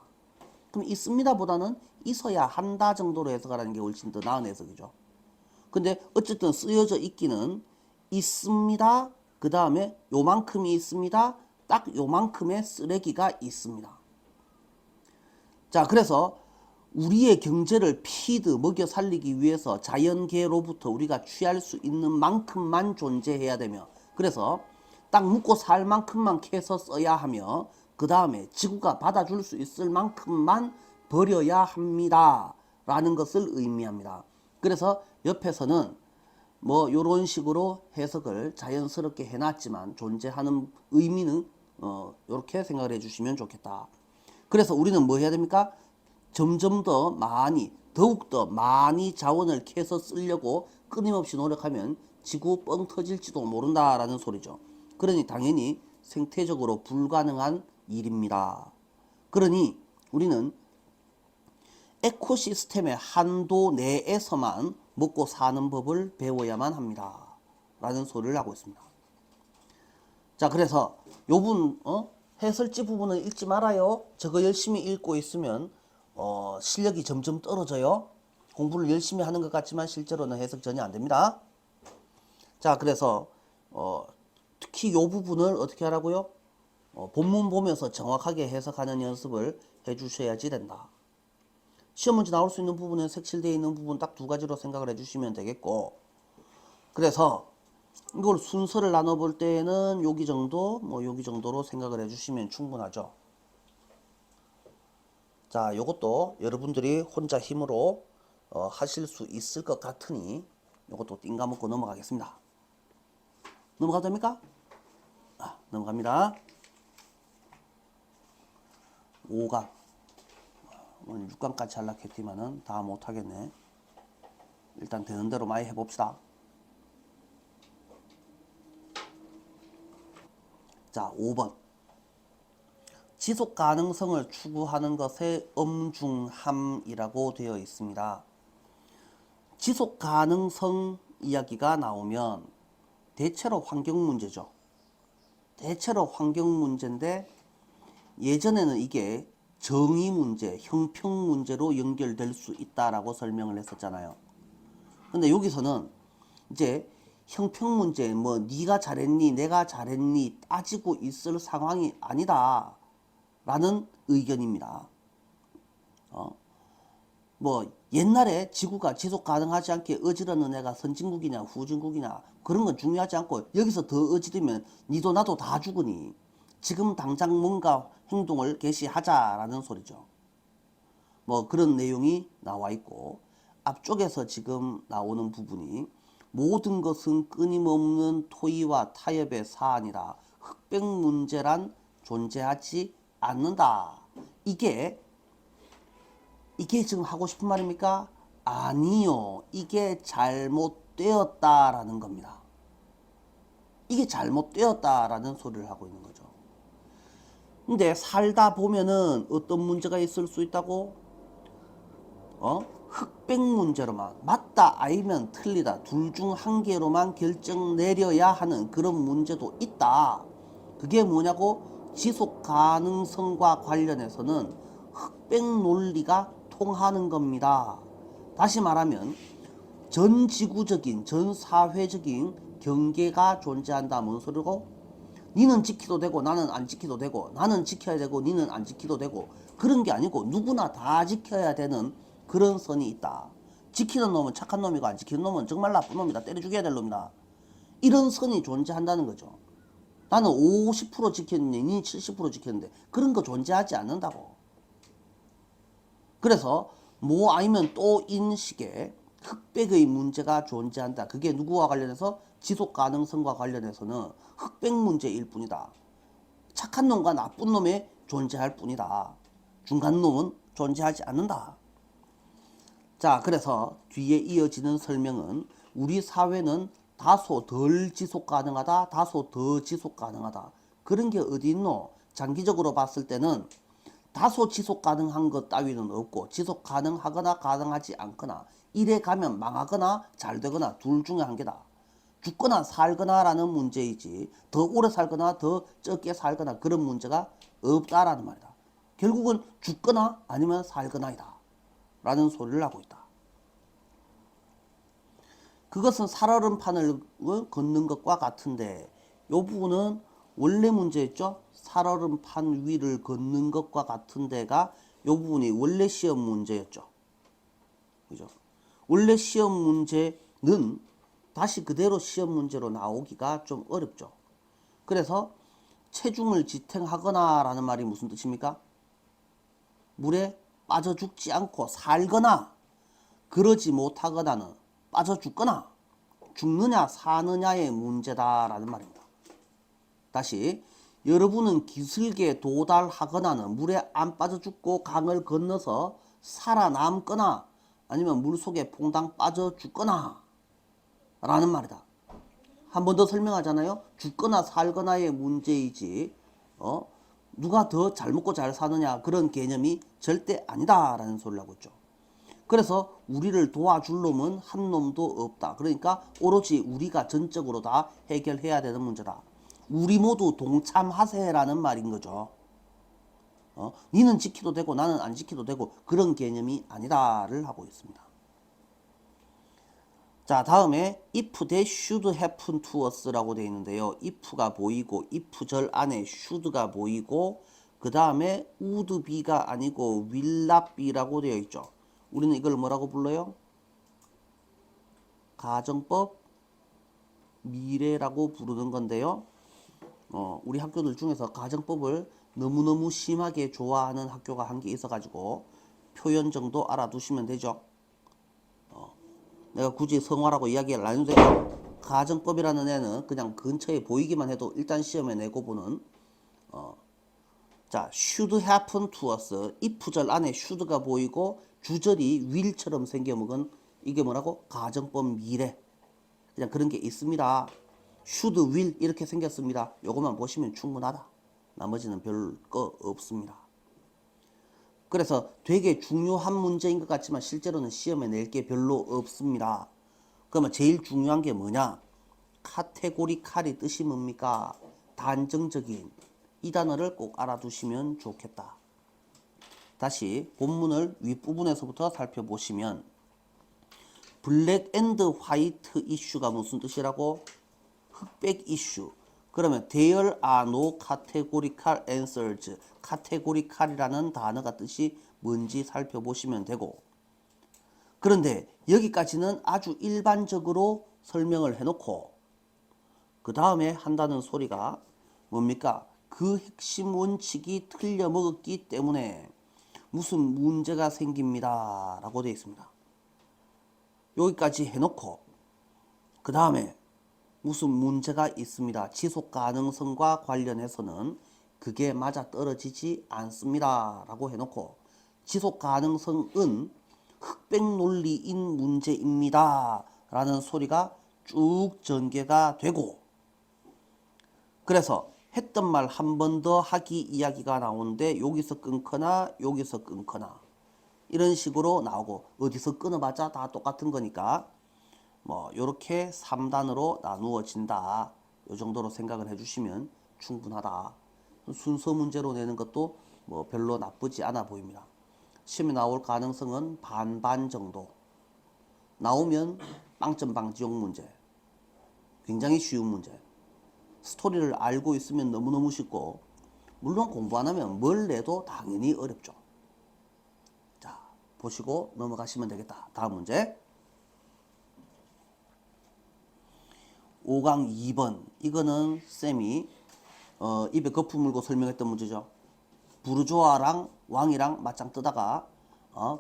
그럼 있습니다 보다는 있어야 한다 정도로 해석하라는 게 훨씬 더 나은 해석이죠. 근데 어쨌든 쓰여져 있기는 있습니다. 그 다음에 요만큼이 있습니다. 딱 요만큼의 쓰레기가 있습니다. 자, 그래서 우리의 경제를 피드 먹여 살리기 위해서 자연계로부터 우리가 취할 수 있는 만큼만 존재해야 되며 그래서 딱 묵고 살 만큼만 캐서 써야 하며 그 다음에 지구가 받아줄 수 있을 만큼만 버려야 합니다. 라는 것을 의미합니다. 그래서 옆에서는 뭐 요런 식으로 해석을 자연스럽게 해놨지만 존재하는 의미는 요렇게 생각을 해주시면 좋겠다. 그래서 우리는 뭐 해야 됩니까? 점점 더 많이 더욱더 많이 자원을 캐서 쓰려고 끊임없이 노력하면 지구 뻥 터질지도 모른다라는 소리죠. 그러니 당연히 생태적으로 불가능한 일입니다. 그러니 우리는 에코시스템의 한도 내에서만 먹고 사는 법을 배워야만 합니다. 라는 소리를 하고 있습니다. 자, 그래서 요분 해설지 부분은 읽지 말아요. 저거 열심히 읽고 있으면 실력이 점점 떨어져요. 공부를 열심히 하는 것 같지만 실제로는 해석 전혀 안 됩니다. 자, 그래서 특히 요 부분을 어떻게 하라고요? 본문 보면서 정확하게 해석하는 연습을 해주셔야지 된다. 시험 문제 나올 수 있는 부분은 색칠되어 있는 부분 딱 두 가지로 생각을 해주시면 되겠고, 그래서 이걸 순서를 나눠볼 때에는 여기 정도, 여기 정도로 생각을 해주시면 충분하죠. 자, 요것도 여러분들이 혼자 힘으로 하실 수 있을 것 같으니 요것도 띵 까먹고 넘어가겠습니다. 넘어가도 됩니까? 넘어갑니다. 5강. 오늘 6강까지 하려고 했지만은 다 못하겠네. 일단 되는 대로 많이 해봅시다. 자, 5번. 지속 가능성을 추구하는 것의 엄중함이라고 되어 있습니다. 지속 가능성 이야기가 나오면 대체로 환경 문제죠. 대체로 환경 문제인데 예전에는 이게 정의 문제, 형평 문제로 연결될 수 있다라고 설명을 했었잖아요. 근데 여기서는 이제 형평 문제, 네가 잘했니, 내가 잘했니 따지고 있을 상황이 아니다 라는 의견입니다. 옛날에 지구가 지속 가능하지 않게 어지러는 애가 선진국이냐 후진국이냐 그런 건 중요하지 않고 여기서 더 어지르면 니도 나도 다 죽으니 지금 당장 뭔가 행동을 개시하자라는 소리죠. 그런 내용이 나와 있고, 앞쪽에서 지금 나오는 부분이 모든 것은 끊임없는 토의와 타협의 사안이라 흑백 문제란 존재하지 않는다. 이게 지금 하고 싶은 말입니까? 아니요. 이게 잘못되었다라는 겁니다. 이게 잘못되었다라는 소리를 하고 있는 거죠. 근데 살다 보면은 어떤 문제가 있을 수 있다고? 흑백 문제로만 맞다 아니면 틀리다 둘 중 한 개로만 결정 내려야 하는 그런 문제도 있다. 그게 뭐냐고? 지속 가능성과 관련해서는 흑백 논리가 통하는 겁니다. 다시 말하면 전 지구적인 전 사회적인 경계가 존재한다. 뭔 소리고? 니는 지키도 되고 나는 안 지키도 되고 나는 지켜야 되고 니는 안 지키도 되고 그런 게 아니고 누구나 다 지켜야 되는 그런 선이 있다. 지키는 놈은 착한 놈이고 안 지키는 놈은 정말 나쁜 놈이다. 때려 죽여야 될 놈이다. 이런 선이 존재한다는 거죠. 나는 50% 지켰는데 니 70% 지켰는데 그런 거 존재하지 않는다고. 그래서 아니면 또 인식에 흑백의 문제가 존재한다. 그게 누구와 관련해서? 지속 가능성과 관련해서는 흑백 문제일 뿐이다. 착한 놈과 나쁜 놈이 존재할 뿐이다. 중간 놈은 존재하지 않는다. 자, 그래서 뒤에 이어지는 설명은 우리 사회는 다소 덜 지속 가능하다, 다소 더 지속 가능하다. 그런 게 어디 있노? 장기적으로 봤을 때는 다소 지속 가능한 것 따위는 없고 지속 가능하거나 가능하지 않거나 이래 가면 망하거나 잘 되거나 둘 중에 한 개다. 죽거나 살거나 라는 문제이지 더 오래 살거나 더 적게 살거나 그런 문제가 없다라는 말이다. 결국은 죽거나 아니면 살거나이다 라는 소리를 하고 있다. 그것은 살얼음판을 걷는 것과 같은데 이 부분은 원래 문제였죠. 살얼음판 위를 걷는 것과 같은 데가 이 부분이 원래 시험 문제였죠. 그죠? 원래 시험 문제는 다시 그대로 시험 문제로 나오기가 좀 어렵죠. 그래서 체중을 지탱하거나 라는 말이 무슨 뜻입니까? 물에 빠져 죽지 않고 살거나 그러지 못하거나는 빠져 죽거나 죽느냐 사느냐의 문제다라는 말입니다. 다시 여러분은 기슭에 도달하거나는 물에 안 빠져 죽고 강을 건너서 살아남거나 아니면 물속에 퐁당 빠져 죽거나 라는 말이다. 한 번 더 설명하잖아요. 죽거나 살거나의 문제이지 누가 더 잘 먹고 잘 사느냐 그런 개념이 절대 아니다라는 소리를 하고 있죠. 그래서 우리를 도와줄 놈은 한 놈도 없다. 그러니까 오로지 우리가 전적으로 다 해결해야 되는 문제다. 우리 모두 동참하세라는 말인 거죠. 니는 지켜도 되고 나는 안 지켜도 되고 그런 개념이 아니다를 하고 있습니다. 자, 다음에 if they should happen to us라고 되어 있는데요. if가 보이고 if절 안에 should가 보이고 그 다음에 would be가 아니고 will not be라고 되어 있죠. 우리는 이걸 뭐라고 불러요? 가정법 미래라고 부르는 건데요. 우리 학교들 중에서 가정법을 너무너무 심하게 좋아하는 학교가 한 개 있어가지고 표현 정도 알아두시면 되죠. 내가 굳이 성화라고 이야기를 안 해도 되고 가정법이라는 애는 그냥 근처에 보이기만 해도 일단 시험에 내고 보는 자, should happen to us if절 안에 should가 보이고 주절이 will처럼 생겨먹은 이게 뭐라고? 가정법 미래 그냥 그런 게 있습니다. should, will 이렇게 생겼습니다. 요것만 보시면 충분하다. 나머지는 별 거 없습니다. 그래서 되게 중요한 문제인 것 같지만 실제로는 시험에 낼 게 별로 없습니다. 그러면 제일 중요한 게 뭐냐? 카테고리칼이 뜻이 뭡니까? 단정적인 이 단어를 꼭 알아두시면 좋겠다. 다시 본문을 윗부분에서부터 살펴보시면 블랙 앤드 화이트 이슈가 무슨 뜻이라고? 흑백 이슈. 그러면 there are no categorical answers. categorical이라는 단어가 뜻이 뭔지 살펴보시면 되고 그런데 여기까지는 아주 일반적으로 설명을 해놓고 그 다음에 한다는 소리가 뭡니까? 그 핵심 원칙이 틀려먹었기 때문에 무슨 문제가 생깁니다 라고 되어 있습니다. 여기까지 해놓고 그 다음에 무슨 문제가 있습니다. 지속 가능성과 관련해서는 그게 맞아 떨어지지 않습니다 라고 해놓고 지속 가능성은 흑백 논리인 문제입니다 라는 소리가 쭉 전개가 되고 그래서 했던 말 한 번 더 하기 이야기가 나오는데 여기서 끊거나 여기서 끊거나 이런 식으로 나오고 어디서 끊어봤자 다 똑같은 거니까 뭐 요렇게 3단으로 나누어진다. 요 정도로 생각을 해주시면 충분하다. 순서 문제로 내는 것도 뭐 별로 나쁘지 않아 보입니다. 시험에 나올 가능성은 반반 정도. 나오면 빵점 방지용 문제. 굉장히 쉬운 문제. 스토리를 알고 있으면 너무너무 쉽고 물론 공부 안 하면 뭘 내도 당연히 어렵죠. 자, 보시고 넘어가시면 되겠다. 다음 문제. 5강 2번. 이거는 쌤이 입에 거품 물고 설명했던 문제죠. 부르주아랑 왕이랑 맞짱 뜨다가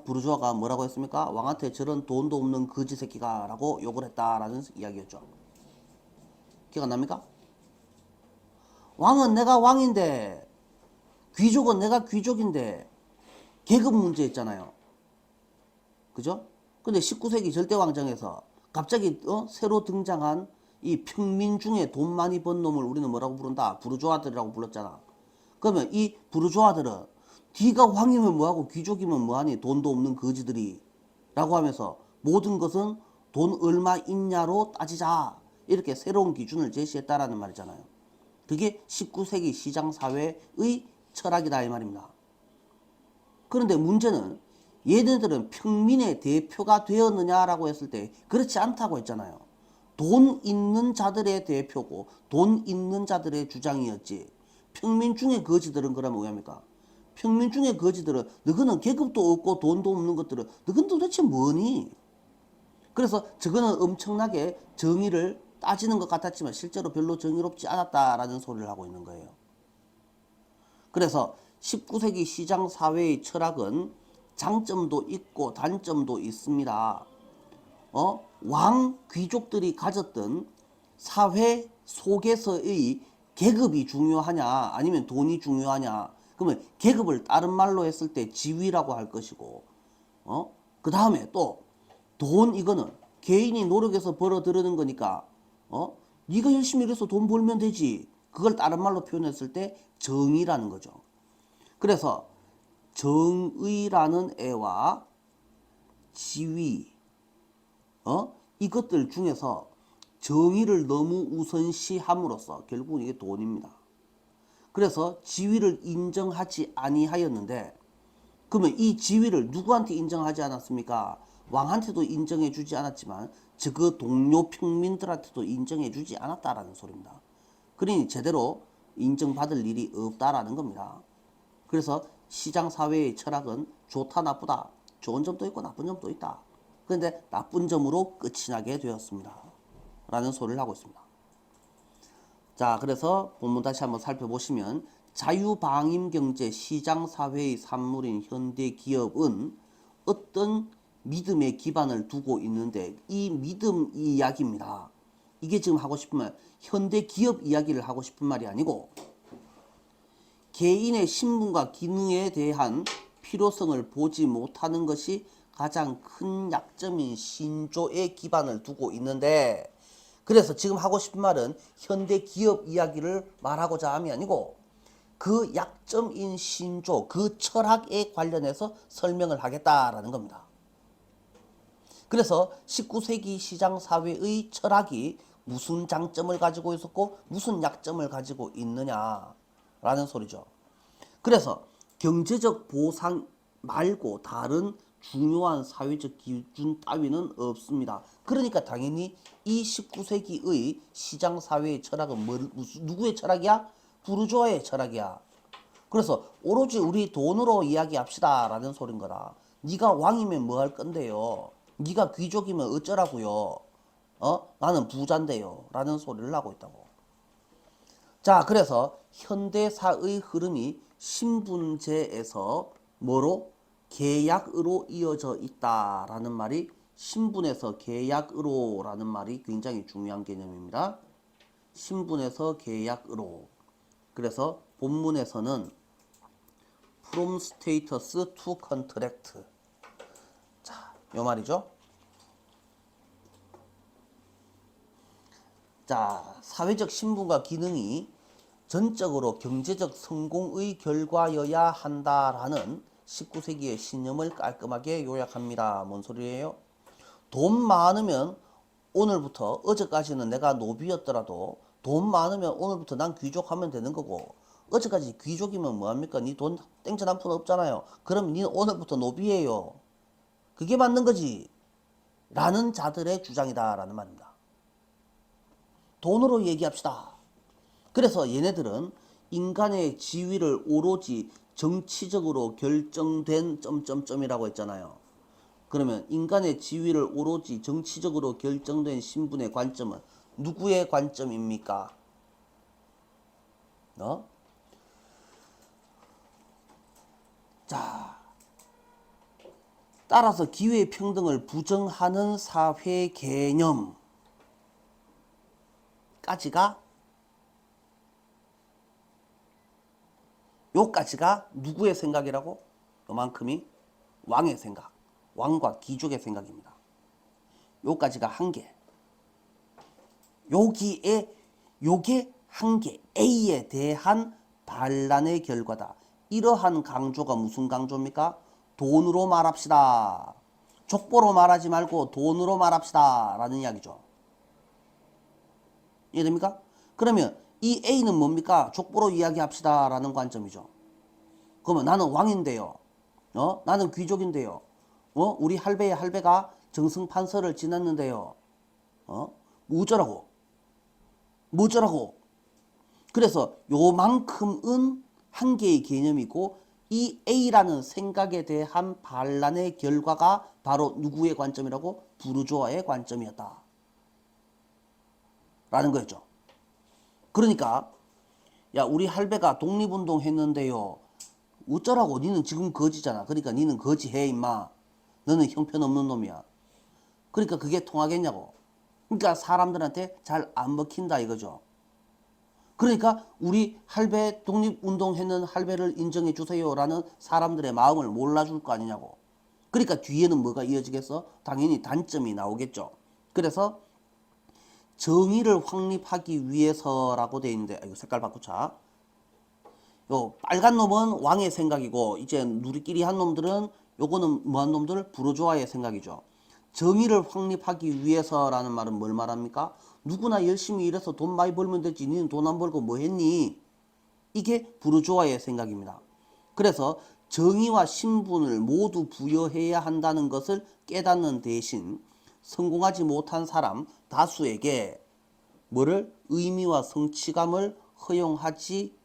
부르주아가 뭐라고 했습니까? 왕한테 저런 돈도 없는 거지 새끼가 라고 욕을 했다라는 이야기였죠. 기억 안 납니까? 왕은 내가 왕인데 귀족은 내가 귀족인데 계급 문제 있잖아요. 그죠? 근데 19세기 절대왕정에서 갑자기 새로 등장한 이 평민 중에 돈 많이 번 놈을 우리는 뭐라고 부른다? 부르주아들이라고 불렀잖아. 그러면 이 부르주아들은 네가 왕이면 뭐하고 귀족이면 뭐하니 돈도 없는 거지들이 라고 하면서 모든 것은 돈 얼마 있냐로 따지자 이렇게 새로운 기준을 제시했다라는 말이잖아요. 그게 19세기 시장사회의 철학이다 이 말입니다. 그런데 문제는 얘네들은 평민의 대표가 되었느냐라고 했을 때 그렇지 않다고 했잖아요. 돈 있는 자들의 대표고 돈 있는 자들의 주장이었지. 평민 중에 거지들은 그러면 뭐합니까? 평민 중에 거지들은 너희는 계급도 없고 돈도 없는 것들은 너희는 도대체 뭐니? 그래서 저거는 엄청나게 정의를 따지는 것 같았지만 실제로 별로 정의롭지 않았다라는 소리를 하고 있는 거예요. 그래서 19세기 시장사회의 철학은 장점도 있고 단점도 있습니다. 왕 귀족들이 가졌던 사회 속에서의 계급이 중요하냐 아니면 돈이 중요하냐 그러면 계급을 다른 말로 했을 때 지위라고 할 것이고 그 다음에 또 돈 이거는 개인이 노력해서 벌어 들이는 거니까 네가 열심히 일해서 돈 벌면 되지. 그걸 다른 말로 표현했을 때 정의라는 거죠. 그래서 정의라는 애와 지위, 이것들 중에서 정의를 너무 우선시함으로써 결국은 이게 돈입니다. 그래서 지위를 인정하지 아니하였는데, 그러면 이 지위를 누구한테 인정하지 않았습니까? 왕한테도 인정해 주지 않았지만 그 동료 평민들한테도 인정해 주지 않았다라는 소리입니다. 그러니 제대로 인정받을 일이 없다라는 겁니다. 그래서 시장사회의 철학은 좋다 나쁘다, 좋은 점도 있고 나쁜 점도 있다. 그런데 나쁜 점으로 끝이 나게 되었습니다. 라는 소리를 하고 있습니다. 자, 그래서 본문 다시 한번 살펴보시면 자유방임경제 시장사회의 산물인 현대기업은 어떤 믿음의 기반을 두고 있는데, 이 믿음 이야기입니다. 이게 지금 하고 싶은 말, 현대기업 이야기를 하고 싶은 말이 아니고 개인의 신분과 기능에 대한 필요성을 보지 못하는 것이 가장 큰 약점인 신조에 기반을 두고 있는데, 그래서 지금 하고 싶은 말은 현대 기업 이야기를 말하고자 함이 아니고 그 약점인 신조, 그 철학에 관련해서 설명을 하겠다라는 겁니다. 그래서 19세기 시장 사회의 철학이 무슨 장점을 가지고 있었고 무슨 약점을 가지고 있느냐라는 소리죠. 그래서 경제적 보상 말고 다른 중요한 사회적 기준 따위는 없습니다. 그러니까 당연히 이 19세기의 시장사회의 철학은 누구의 철학이야? 부르주아의 철학이야. 그래서 오로지 우리 돈으로 이야기합시다 라는 소린 거라. 네가 왕이면 뭐 할 건데요? 네가 귀족이면 어쩌라고요? 나는 부자인데요 라는 소리를 하고 있다고. 자, 그래서 현대사의 흐름이 신분제에서 뭐로? 계약으로 이어져 있다라는 말이, 신분에서 계약으로라는 말이 굉장히 중요한 개념입니다. 신분에서 계약으로. 그래서 본문에서는 from status to contract. 자, 요 말이죠. 자, 사회적 신분과 기능이 전적으로 경제적 성공의 결과여야 한다라는 19세기의 신념을 깔끔하게 요약합니다. 뭔 소리예요? 돈 많으면 오늘부터, 어제까지는 내가 노비였더라도 돈 많으면 오늘부터 난 귀족하면 되는 거고, 어제까지 귀족이면 뭐합니까? 니 돈 땡전 한 푼 없잖아요. 그럼 니는 오늘부터 노비예요. 그게 맞는 거지. 라는 자들의 주장이다 라는 말입니다. 돈으로 얘기합시다. 그래서 얘네들은 인간의 지위를 오로지 정치적으로 결정된 점점점이라고 했잖아요. 그러면 인간의 지위를 오로지 정치적으로 결정된 신분의 관점은 누구의 관점입니까? 자, 따라서 기회평등을 부정하는 사회 개념까지가, 요까지가 누구의 생각이라고? 요만큼이 왕의 생각, 왕과 귀족의 생각입니다. 요까지가 한계. 요게 한계, A에 대한 반란의 결과다. 이러한 강조가 무슨 강조입니까? 돈으로 말합시다. 족보로 말하지 말고 돈으로 말합시다 라는 이야기죠. 이해됩니까? 그러면 이 A는 뭡니까? 족보로 이야기합시다 라는 관점이죠. 그러면 나는 왕인데요. 나는 귀족인데요. 우리 할배의 할배가 정승판서를 지냈는데요. 뭐더라고? 그래서 요만큼은 한계의 개념이고, 이 A라는 생각에 대한 반란의 결과가 바로 누구의 관점이라고? 부르주아의 관점이었다 라는 거였죠. 그러니까 야, 우리 할배가 독립운동 했는데요. 어쩌라고? 니는 지금 거지잖아. 그러니까 니는 거지해 임마. 너는 형편없는 놈이야. 그러니까 그게 통하겠냐고. 그러니까 사람들한테 잘 안 먹힌다 이거죠. 그러니까 우리 할배 독립운동했는 할배를 인정해 주세요라는 사람들의 마음을 몰라줄 거 아니냐고. 그러니까 뒤에는 뭐가 이어지겠어? 당연히 단점이 나오겠죠. 그래서 정의를 확립하기 위해서라고 되어 있는데, 이거 색깔 바꾸자. 요 빨간 놈은 왕의 생각이고, 이제 누리끼리 한 놈들은 요거는 뭐한 놈들? 부르주아의 생각이죠. 정의를 확립하기 위해서라는 말은 뭘 말합니까? 누구나 열심히 일해서 돈 많이 벌면 되지. 니는 돈 안 벌고 뭐 했니? 이게 부르주아의 생각입니다. 그래서 정의와 신분을 모두 부여해야 한다는 것을 깨닫는 대신 성공하지 못한 사람 다수에게 뭐를? 의미와 성취감을 허용하지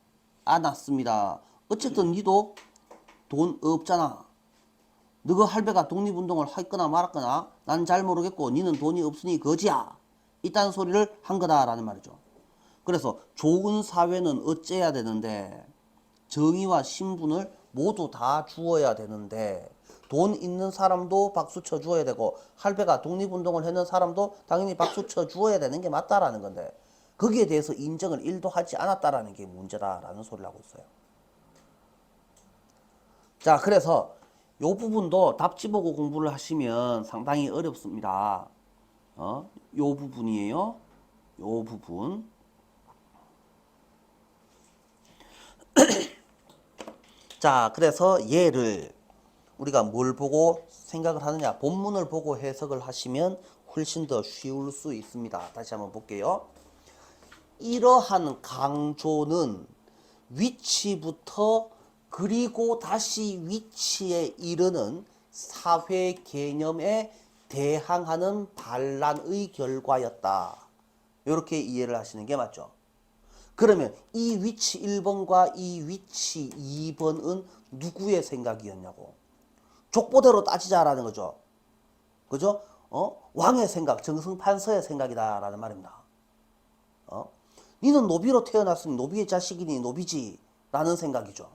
않았습니다. 어쨌든 니도 돈 없잖아. 너가 할배가 독립운동을 했거나 말았거나 난 잘 모르겠고 니는 돈이 없으니 거지야. 이딴 소리를 한 거다라는 말이죠. 그래서 좋은 사회는 어째야 되는데 정의와 신분을 모두 다 주어야 되는데 돈 있는 사람도 박수 쳐 주어야 되고 할배가 독립운동을 했는 사람도 당연히 박수 쳐 주어야 되는 게 맞다라는 건데 거기에 대해서 인정을 1도 하지 않았다라는 게 문제다라는 소리를 하고 있어요. 자, 그래서 요 부분도 답지 보고 공부를 하시면 상당히 어렵습니다. 요 부분이에요. 요 부분. 자, 그래서 얘를 우리가 뭘 보고 생각을 하느냐? 본문을 보고 해석을 하시면 훨씬 더 쉬울 수 있습니다. 다시 한번 볼게요. 이러한 강조는 위치부터 그리고 다시 위치에 이르는 사회 개념에 대항하는 반란의 결과였다. 이렇게 이해를 하시는 게 맞죠. 그러면 이 위치 1번과 이 위치 2번은 누구의 생각이었냐고. 족보대로 따지자라는 거죠. 그죠? 왕의 생각, 정승판서의 생각이다라는 말입니다. 니는 노비로 태어났으니 노비의 자식이니 노비지 라는 생각이죠.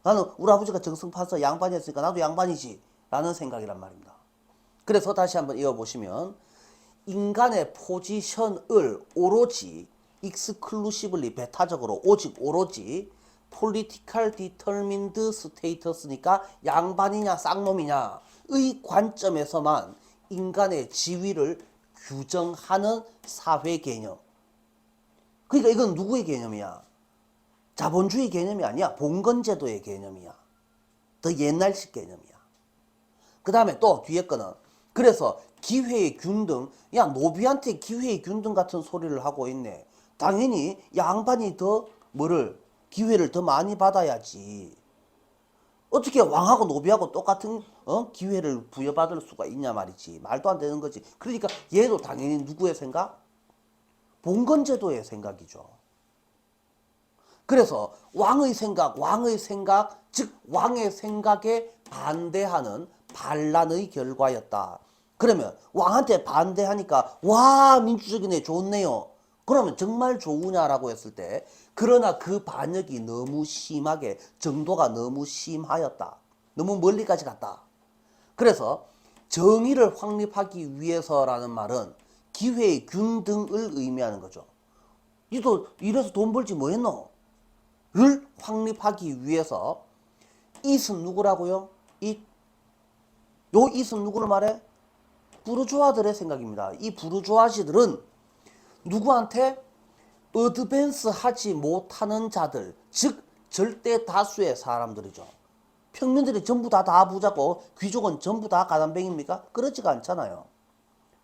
나는 우리 아버지가 정승판서 양반이었으니까 나도 양반이지 라는 생각이란 말입니다. 그래서 다시 한번 이어보시면 인간의 포지션을 오로지 exclusively 배타적으로 오로지 political determined status니까 양반이냐 쌍놈이냐의 관점에서만 인간의 지위를 규정하는 사회 개념. 그러니까 이건 누구의 개념이야? 자본주의 개념이 아니야. 봉건제도의 개념이야. 더 옛날식 개념이야. 그 다음에 또 뒤에 거는 그래서 기회의 균등. 야, 노비한테 기회의 균등 같은 소리를 하고 있네. 당연히 양반이 더 기회를 더 많이 받아야지. 어떻게 왕하고 노비하고 똑같은 기회를 부여받을 수가 있냐 말이지. 말도 안 되는 거지. 그러니까 얘도 당연히 누구의 생각? 봉건제도의 생각이죠. 그래서 왕의 생각, 즉 왕의 생각에 반대하는 반란의 결과였다. 그러면 왕한테 반대하니까 와 민주적이네 좋네요. 그러면 정말 좋으냐라고 했을 때 그러나 그 반역이 너무 심하게 정도가 너무 심하였다. 너무 멀리까지 갔다. 그래서 정의를 확립하기 위해서라는 말은 기회의 균등을 의미하는 거죠. 니도 이래서 돈 벌지 뭐 했노? 를 확립하기 위해서 it은 누구라고요? 요 it은 누구를 말해? 부르주아들의 생각입니다. 이 부르주아지들은 누구한테 어드밴스 하지 못하는 자들, 즉 절대 다수의 사람들이죠. 평민들이 전부 다 부자고 귀족은 전부 다 가난뱅입니까? 그렇지가 않잖아요.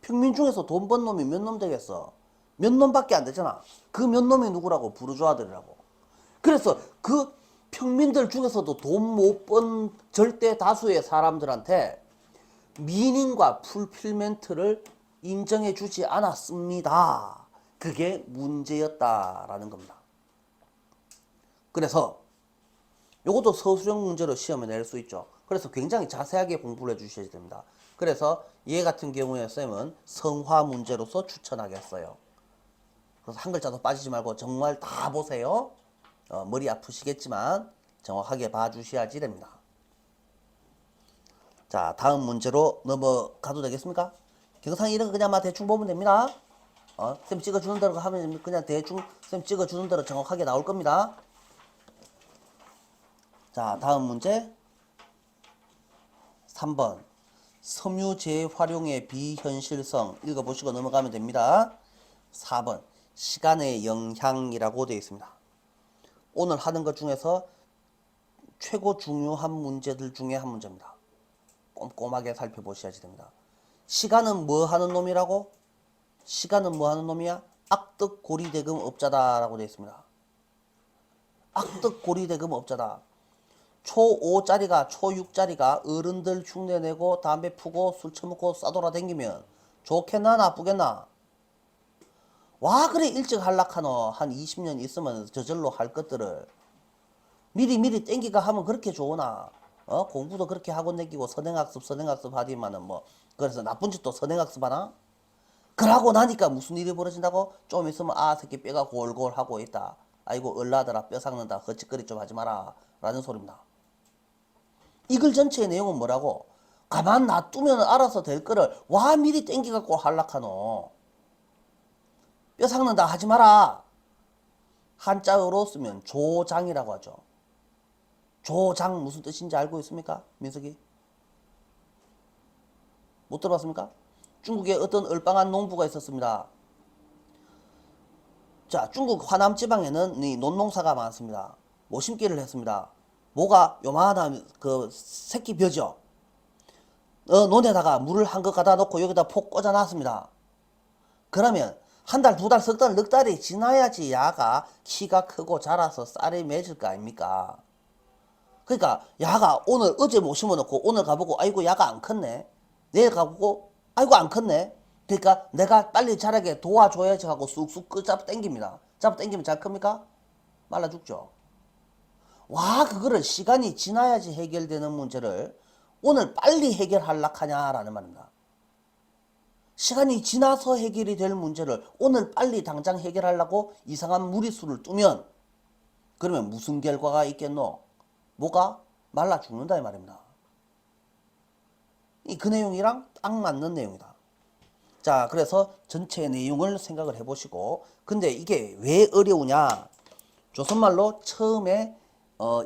평민 중에서 돈 번 놈이 몇 놈 되겠어? 몇 놈밖에 안 되잖아. 그 몇 놈이 누구라고? 부르주아들이라고. 그래서 그 평민들 중에서도 돈 못 번 절대 다수의 사람들한테 미닝과 풀필멘트를 인정해 주지 않았습니다. 그게 문제였다라는 겁니다. 그래서 이것도 서술형 문제로 시험에 낼 수 있죠. 그래서 굉장히 자세하게 공부를 해 주셔야 됩니다. 그래서 얘 같은 경우에 쌤은 성화 문제로서 추천하겠어요. 그래서 한 글자도 빠지지 말고 정말 다 보세요. 머리 아프시겠지만 정확하게 봐주셔야지 됩니다. 자, 다음 문제로 넘어가도 되겠습니까? 경상 이런 거 그냥 막 대충 보면 됩니다. 쌤 찍어주는 대로 하면 그냥 대충 쌤 찍어주는 대로 정확하게 나올 겁니다. 자, 다음 문제 3번 섬유 재활용의 비현실성 읽어보시고 넘어가면 됩니다. 4번 시간의 영향이라고 되어 있습니다. 오늘 하는 것 중에서 최고 중요한 문제들 중에 한 문제입니다. 꼼꼼하게 살펴보셔야지 됩니다. 시간은 뭐 하는 놈이라고? 시간은 뭐 하는 놈이야? 악득 고리대금 업자다라고 되어 있습니다. 악득 고리대금 업자다. 초5짜리가 초6짜리가 어른들 흉내내고 담배 피고 술 처먹고 싸돌아다니면 좋겠나 나쁘겠나? 와 그래 일찍 할락하노. 한 20년 있으면 저절로 할 것들을 미리 땡기가 하면 그렇게 좋으나? 공부도 그렇게 학원 다니고 선행학습 하디만은 뭐 그래서 나쁜 짓도 선행학습 하나? 그러고 나니까 무슨 일이 벌어진다고? 좀 있으면 아 새끼 뼈가 골골 하고 있다. 아이고 얼라더라 뼈 삭는다. 헛짓거리 좀 하지 마라 라는 소리입니다. 이 글 전체의 내용은 뭐라고? 가만 놔두면 알아서 될 거를 와 미리 땡기갖고 할락하노. 뼈 삭는다 하지 마라. 한자어로 쓰면 조장이라고 하죠. 조장 무슨 뜻인지 알고 있습니까? 민석이? 못 들어봤습니까? 중국에 어떤 얼빵한 농부가 있었습니다. 자, 중국 화남 지방에는 이 논농사가 많습니다. 모심기를 했습니다. 뭐가 요만한 그 새끼 벼죠. 논에다가 물을 한 것 갖다 놓고 여기다 폭 꽂아 놨습니다. 그러면 한 달, 두 달, 석 달, 넉 달이 지나야지 야가 키가 크고 자라서 쌀이 맺을 거 아닙니까? 그러니까 야가 오늘 어제 못 심어놓고 오늘 가보고 아이고 야가 안 컸네. 내일 가보고 아이고 안 컸네. 그러니까 내가 빨리 자라게 도와줘야지 하고 쑥쑥 잡아 당깁니다. 잡아 당기면 잘 큽니까? 말라 죽죠. 와 그거를 시간이 지나야지 해결되는 문제를 오늘 빨리 해결하려고 하냐라는 말입니다. 시간이 지나서 해결이 될 문제를 오늘 빨리 당장 해결하려고 이상한 무리수를 두면 그러면 무슨 결과가 있겠노? 뭐가? 말라 죽는다 이 말입니다. 그 내용이랑 딱 맞는 내용이다. 자 그래서 전체 내용을 생각을 해보시고 근데 이게 왜 어려우냐? 조선말로 처음에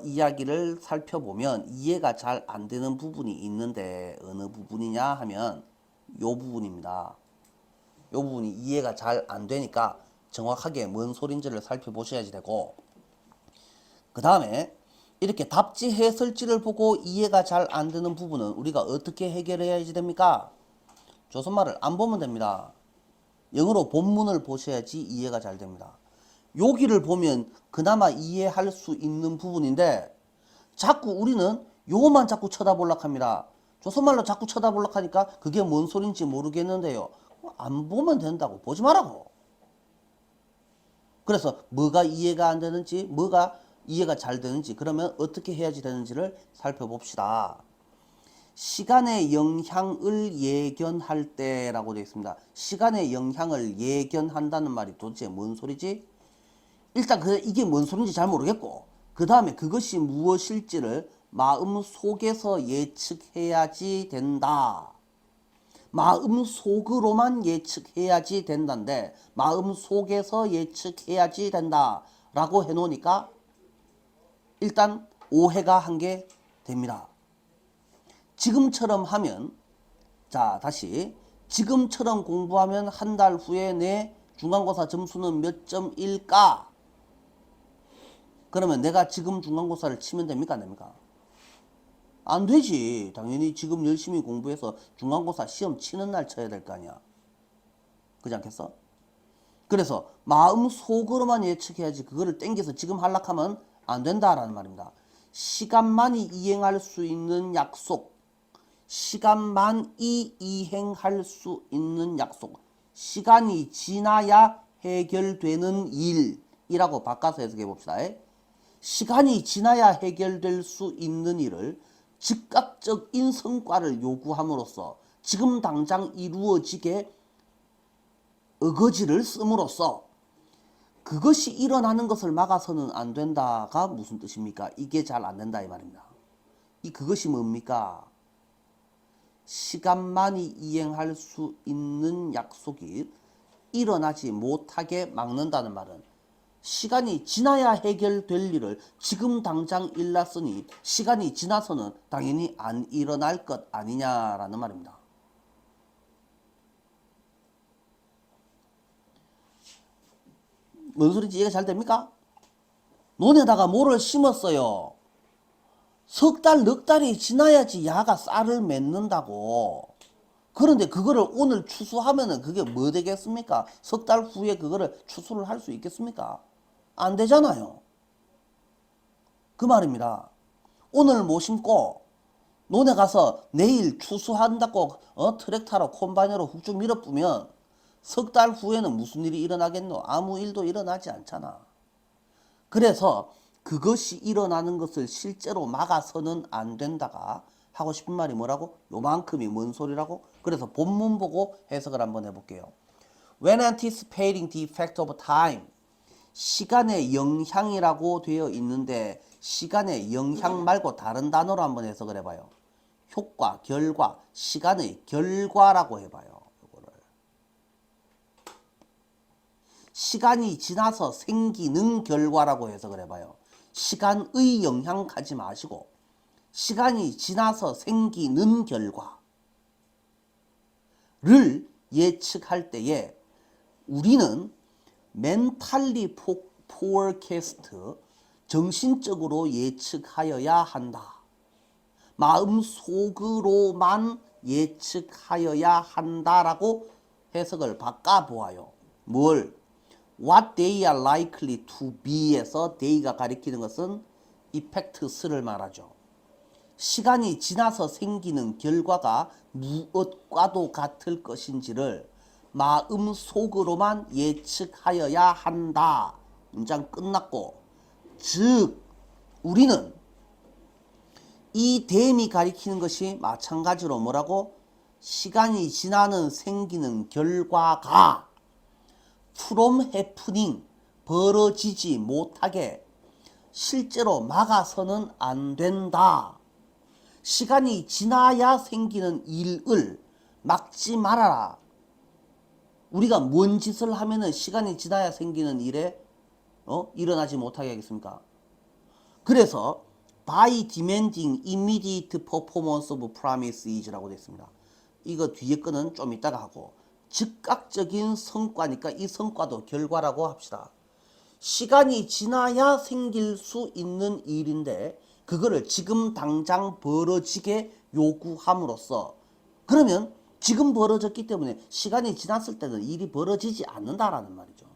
이야기를 살펴보면 이해가 잘 안 되는 부분이 있는데 어느 부분이냐 하면 요 부분입니다. 요 부분이 이해가 잘 안 되니까 정확하게 뭔 소린지를 살펴보셔야지 되고 그 다음에 이렇게 답지 해설지를 보고 이해가 잘 안 되는 부분은 우리가 어떻게 해결해야지 됩니까? 조선말을 안 보면 됩니다. 영어로 본문을 보셔야지 이해가 잘 됩니다. 여기를 보면 그나마 이해할 수 있는 부분인데 자꾸 우리는 요것만 자꾸 쳐다보려고 합니다. 조선말로 자꾸 쳐다보려고 하니까 그게 뭔 소린지 모르겠는데요. 안 보면 된다고. 보지 말라고. 그래서 뭐가 이해가 안 되는지 뭐가 이해가 잘 되는지 그러면 어떻게 해야지 되는지를 살펴봅시다. 시간의 영향을 예견할 때라고 되어 있습니다. 시간의 영향을 예견한다는 말이 도대체 뭔 소리지? 일단 이게 뭔 소리인지 잘 모르겠고 그 다음에 그것이 무엇일지를 마음속에서 예측해야지 된다. 마음속으로만 예측해야지 된다인데 마음속에서 예측해야지 된다 라고 해놓으니까 일단 오해가 한 게 됩니다. 지금처럼 하면 자 다시 지금처럼 공부하면 한 달 후에 내 중간고사 점수는 몇 점일까? 그러면 내가 지금 중간고사를 치면 됩니까? 안 됩니까? 안 되지. 당연히 지금 열심히 공부해서 중간고사 시험 치는 날 쳐야 될 거 아니야. 그렇지 않겠어? 그래서 마음속으로만 예측해야지 그거를 땡겨서 지금 하락하면 안 된다라는 말입니다. 시간만이 이행할 수 있는 약속. 시간만이 이행할 수 있는 약속. 시간이 지나야 해결되는 일이라고 바꿔서 해석해 봅시다. 시간이 지나야 해결될 수 있는 일을 즉각적인 성과를 요구함으로써 지금 당장 이루어지게 어거지를 씀으로써 그것이 일어나는 것을 막아서는 안 된다가 무슨 뜻입니까? 이게 잘 안 된다 이 말입니다. 그것이 뭡니까? 시간만이 이행할 수 있는 약속이 일어나지 못하게 막는다는 말은 시간이 지나야 해결될 일을 지금 당장 일났으니 시간이 지나서는 당연히 안 일어날 것 아니냐라는 말입니다. 뭔 소리인지 이해가 잘 됩니까? 논에다가 뭐를 심었어요. 석 달, 넉 달이 지나야지 야가 쌀을 맺는다고. 그런데 그거를 오늘 추수하면은 그게 뭐 되겠습니까? 석 달 후에 그거를 추수를 할 수 있겠습니까? 안 되잖아요. 그 말입니다. 오늘 못 심고 논에 가서 내일 추수한다고 트랙터로 콤바이너로 훅쭉 밀어뿌면 석 달 후에는 무슨 일이 일어나겠노? 아무 일도 일어나지 않잖아. 그래서 그것이 일어나는 것을 실제로 막아서는 안 된다가 하고 싶은 말이 뭐라고? 요만큼이 뭔 소리라고? 그래서 본문 보고 해석을 한번 해볼게요. When anticipating the effect of time, 시간의 영향이라고 되어 있는데 시간의 영향 말고 다른 단어로 한번 해석을 해봐요. 효과, 결과, 시간의 결과라고 해봐요. 이거를. 시간이 지나서 생기는 결과라고 해석을 해봐요. 시간의 영향 가지 마시고 시간이 지나서 생기는 결과를 예측할 때에 우리는 멘탈리 포어캐스트, 정신적으로 예측하여야 한다. 마음속으로만 예측하여야 한다라고 해석을 바꿔보아요. 뭘? What they are likely to be에서 they가 가리키는 것은 effects를 말하죠. 시간이 지나서 생기는 결과가 무엇과도 같을 것인지를 마음속으로만 예측하여야 한다. 문장 끝났고, 즉 우리는 이 댐이 가리키는 것이 마찬가지로 뭐라고? 시간이 지나는 생기는 결과가 from happening, 벌어지지 못하게 실제로 막아서는 안 된다. 시간이 지나야 생기는 일을 막지 말아라. 우리가 뭔 짓을 하면은 시간이 지나야 생기는 일에 일어나지 못하게 하겠습니까? 그래서 by demanding immediate performance of promises 라고 되어 있습니다. 이거 뒤에 거는 좀 이따가 하고 즉각적인 성과니까 이 성과도 결과라고 합시다. 시간이 지나야 생길 수 있는 일인데 그거를 지금 당장 벌어지게 요구함으로써 그러면 지금 벌어졌기 때문에 시간이 지났을 때는 일이 벌어지지 않는다라는 말이죠.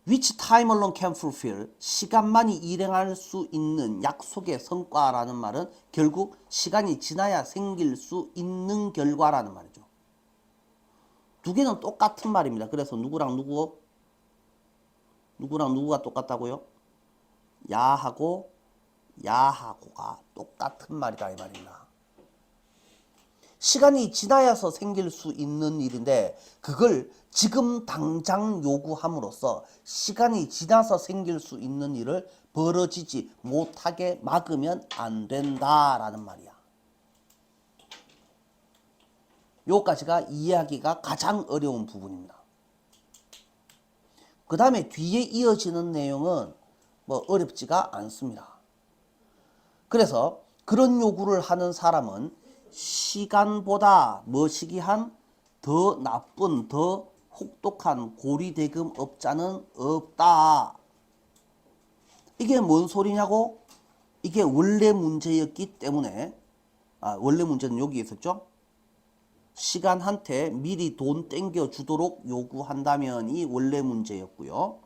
Which time alone can fulfill, 시간만이 일행할 수 있는 약속의 성과라는 말은 결국 시간이 지나야 생길 수 있는 결과라는 말이죠. 두 개는 똑같은 말입니다. 그래서 누구랑 누구가 똑같다고요? 야하고 야하고가 똑같은 말이다 이 말입니다. 시간이 지나야서 생길 수 있는 일인데 그걸 지금 당장 요구함으로써 시간이 지나서 생길 수 있는 일을 벌어지지 못하게 막으면 안 된다라는 말이야. 요까지가 이해하기가 가장 어려운 부분입니다. 그 다음에 뒤에 이어지는 내용은 뭐 어렵지가 않습니다. 그래서 그런 요구를 하는 사람은 시간보다 머시기한 더 나쁜 더 혹독한 고리대금업자는 없다. 이게 뭔 소리냐고? 이게 원래 문제였기 때문에 원래 문제는 여기 있었죠. 시간한테 미리 돈 땡겨주도록 요구한다면이 원래 문제였고요.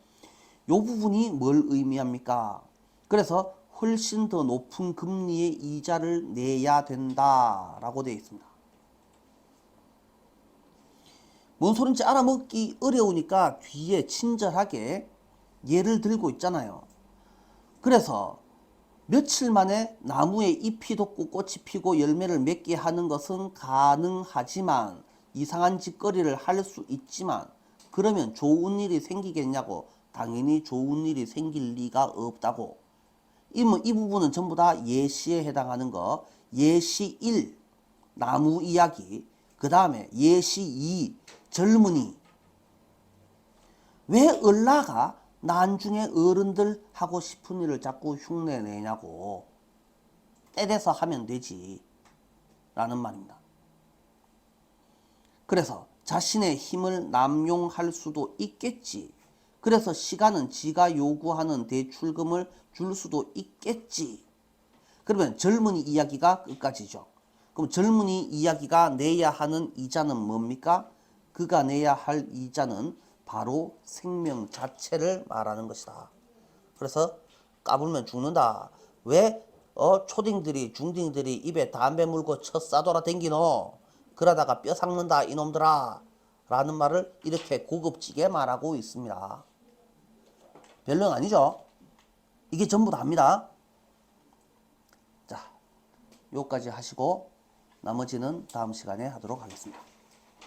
요 부분이 뭘 의미합니까? 그래서 훨씬 더 높은 금리의 이자를 내야 된다라고 되어 있습니다. 뭔 소린지 알아먹기 어려우니까 뒤에 친절하게 예를 들고 있잖아요. 그래서 며칠 만에 나무에 잎이 돋고 꽃이 피고 열매를 맺게 하는 것은 가능하지만 이상한 짓거리를 할 수 있지만 그러면 좋은 일이 생기겠냐고? 당연히 좋은 일이 생길 리가 없다고. 이 부분은 전부 다 예시에 해당하는 거. 예시 1 나무 이야기, 그 다음에 예시 2 젊은이. 왜 을라가 나중에 어른들 하고 싶은 일을 자꾸 흉내내냐고. 때돼서 하면 되지 라는 말입니다. 그래서 자신의 힘을 남용할 수도 있겠지. 그래서 시간은 지가 요구하는 대출금을 줄 수도 있겠지. 그러면 젊은이 이야기가 끝까지죠. 그럼 젊은이 이야기가 내야 하는 이자는 뭡니까? 그가 내야 할 이자는 바로 생명 자체를 말하는 것이다. 그래서 까불면 죽는다. 왜 초딩들이 중딩들이 입에 담배 물고 쳐 싸돌아 댕기노? 그러다가 뼈 삭는다 이놈들아 라는 말을 이렇게 고급지게 말하고 있습니다. 별명 아니죠? 이게 전부 다입니다. 자, 요까지 하시고 나머지는 다음 시간에 하도록 하겠습니다.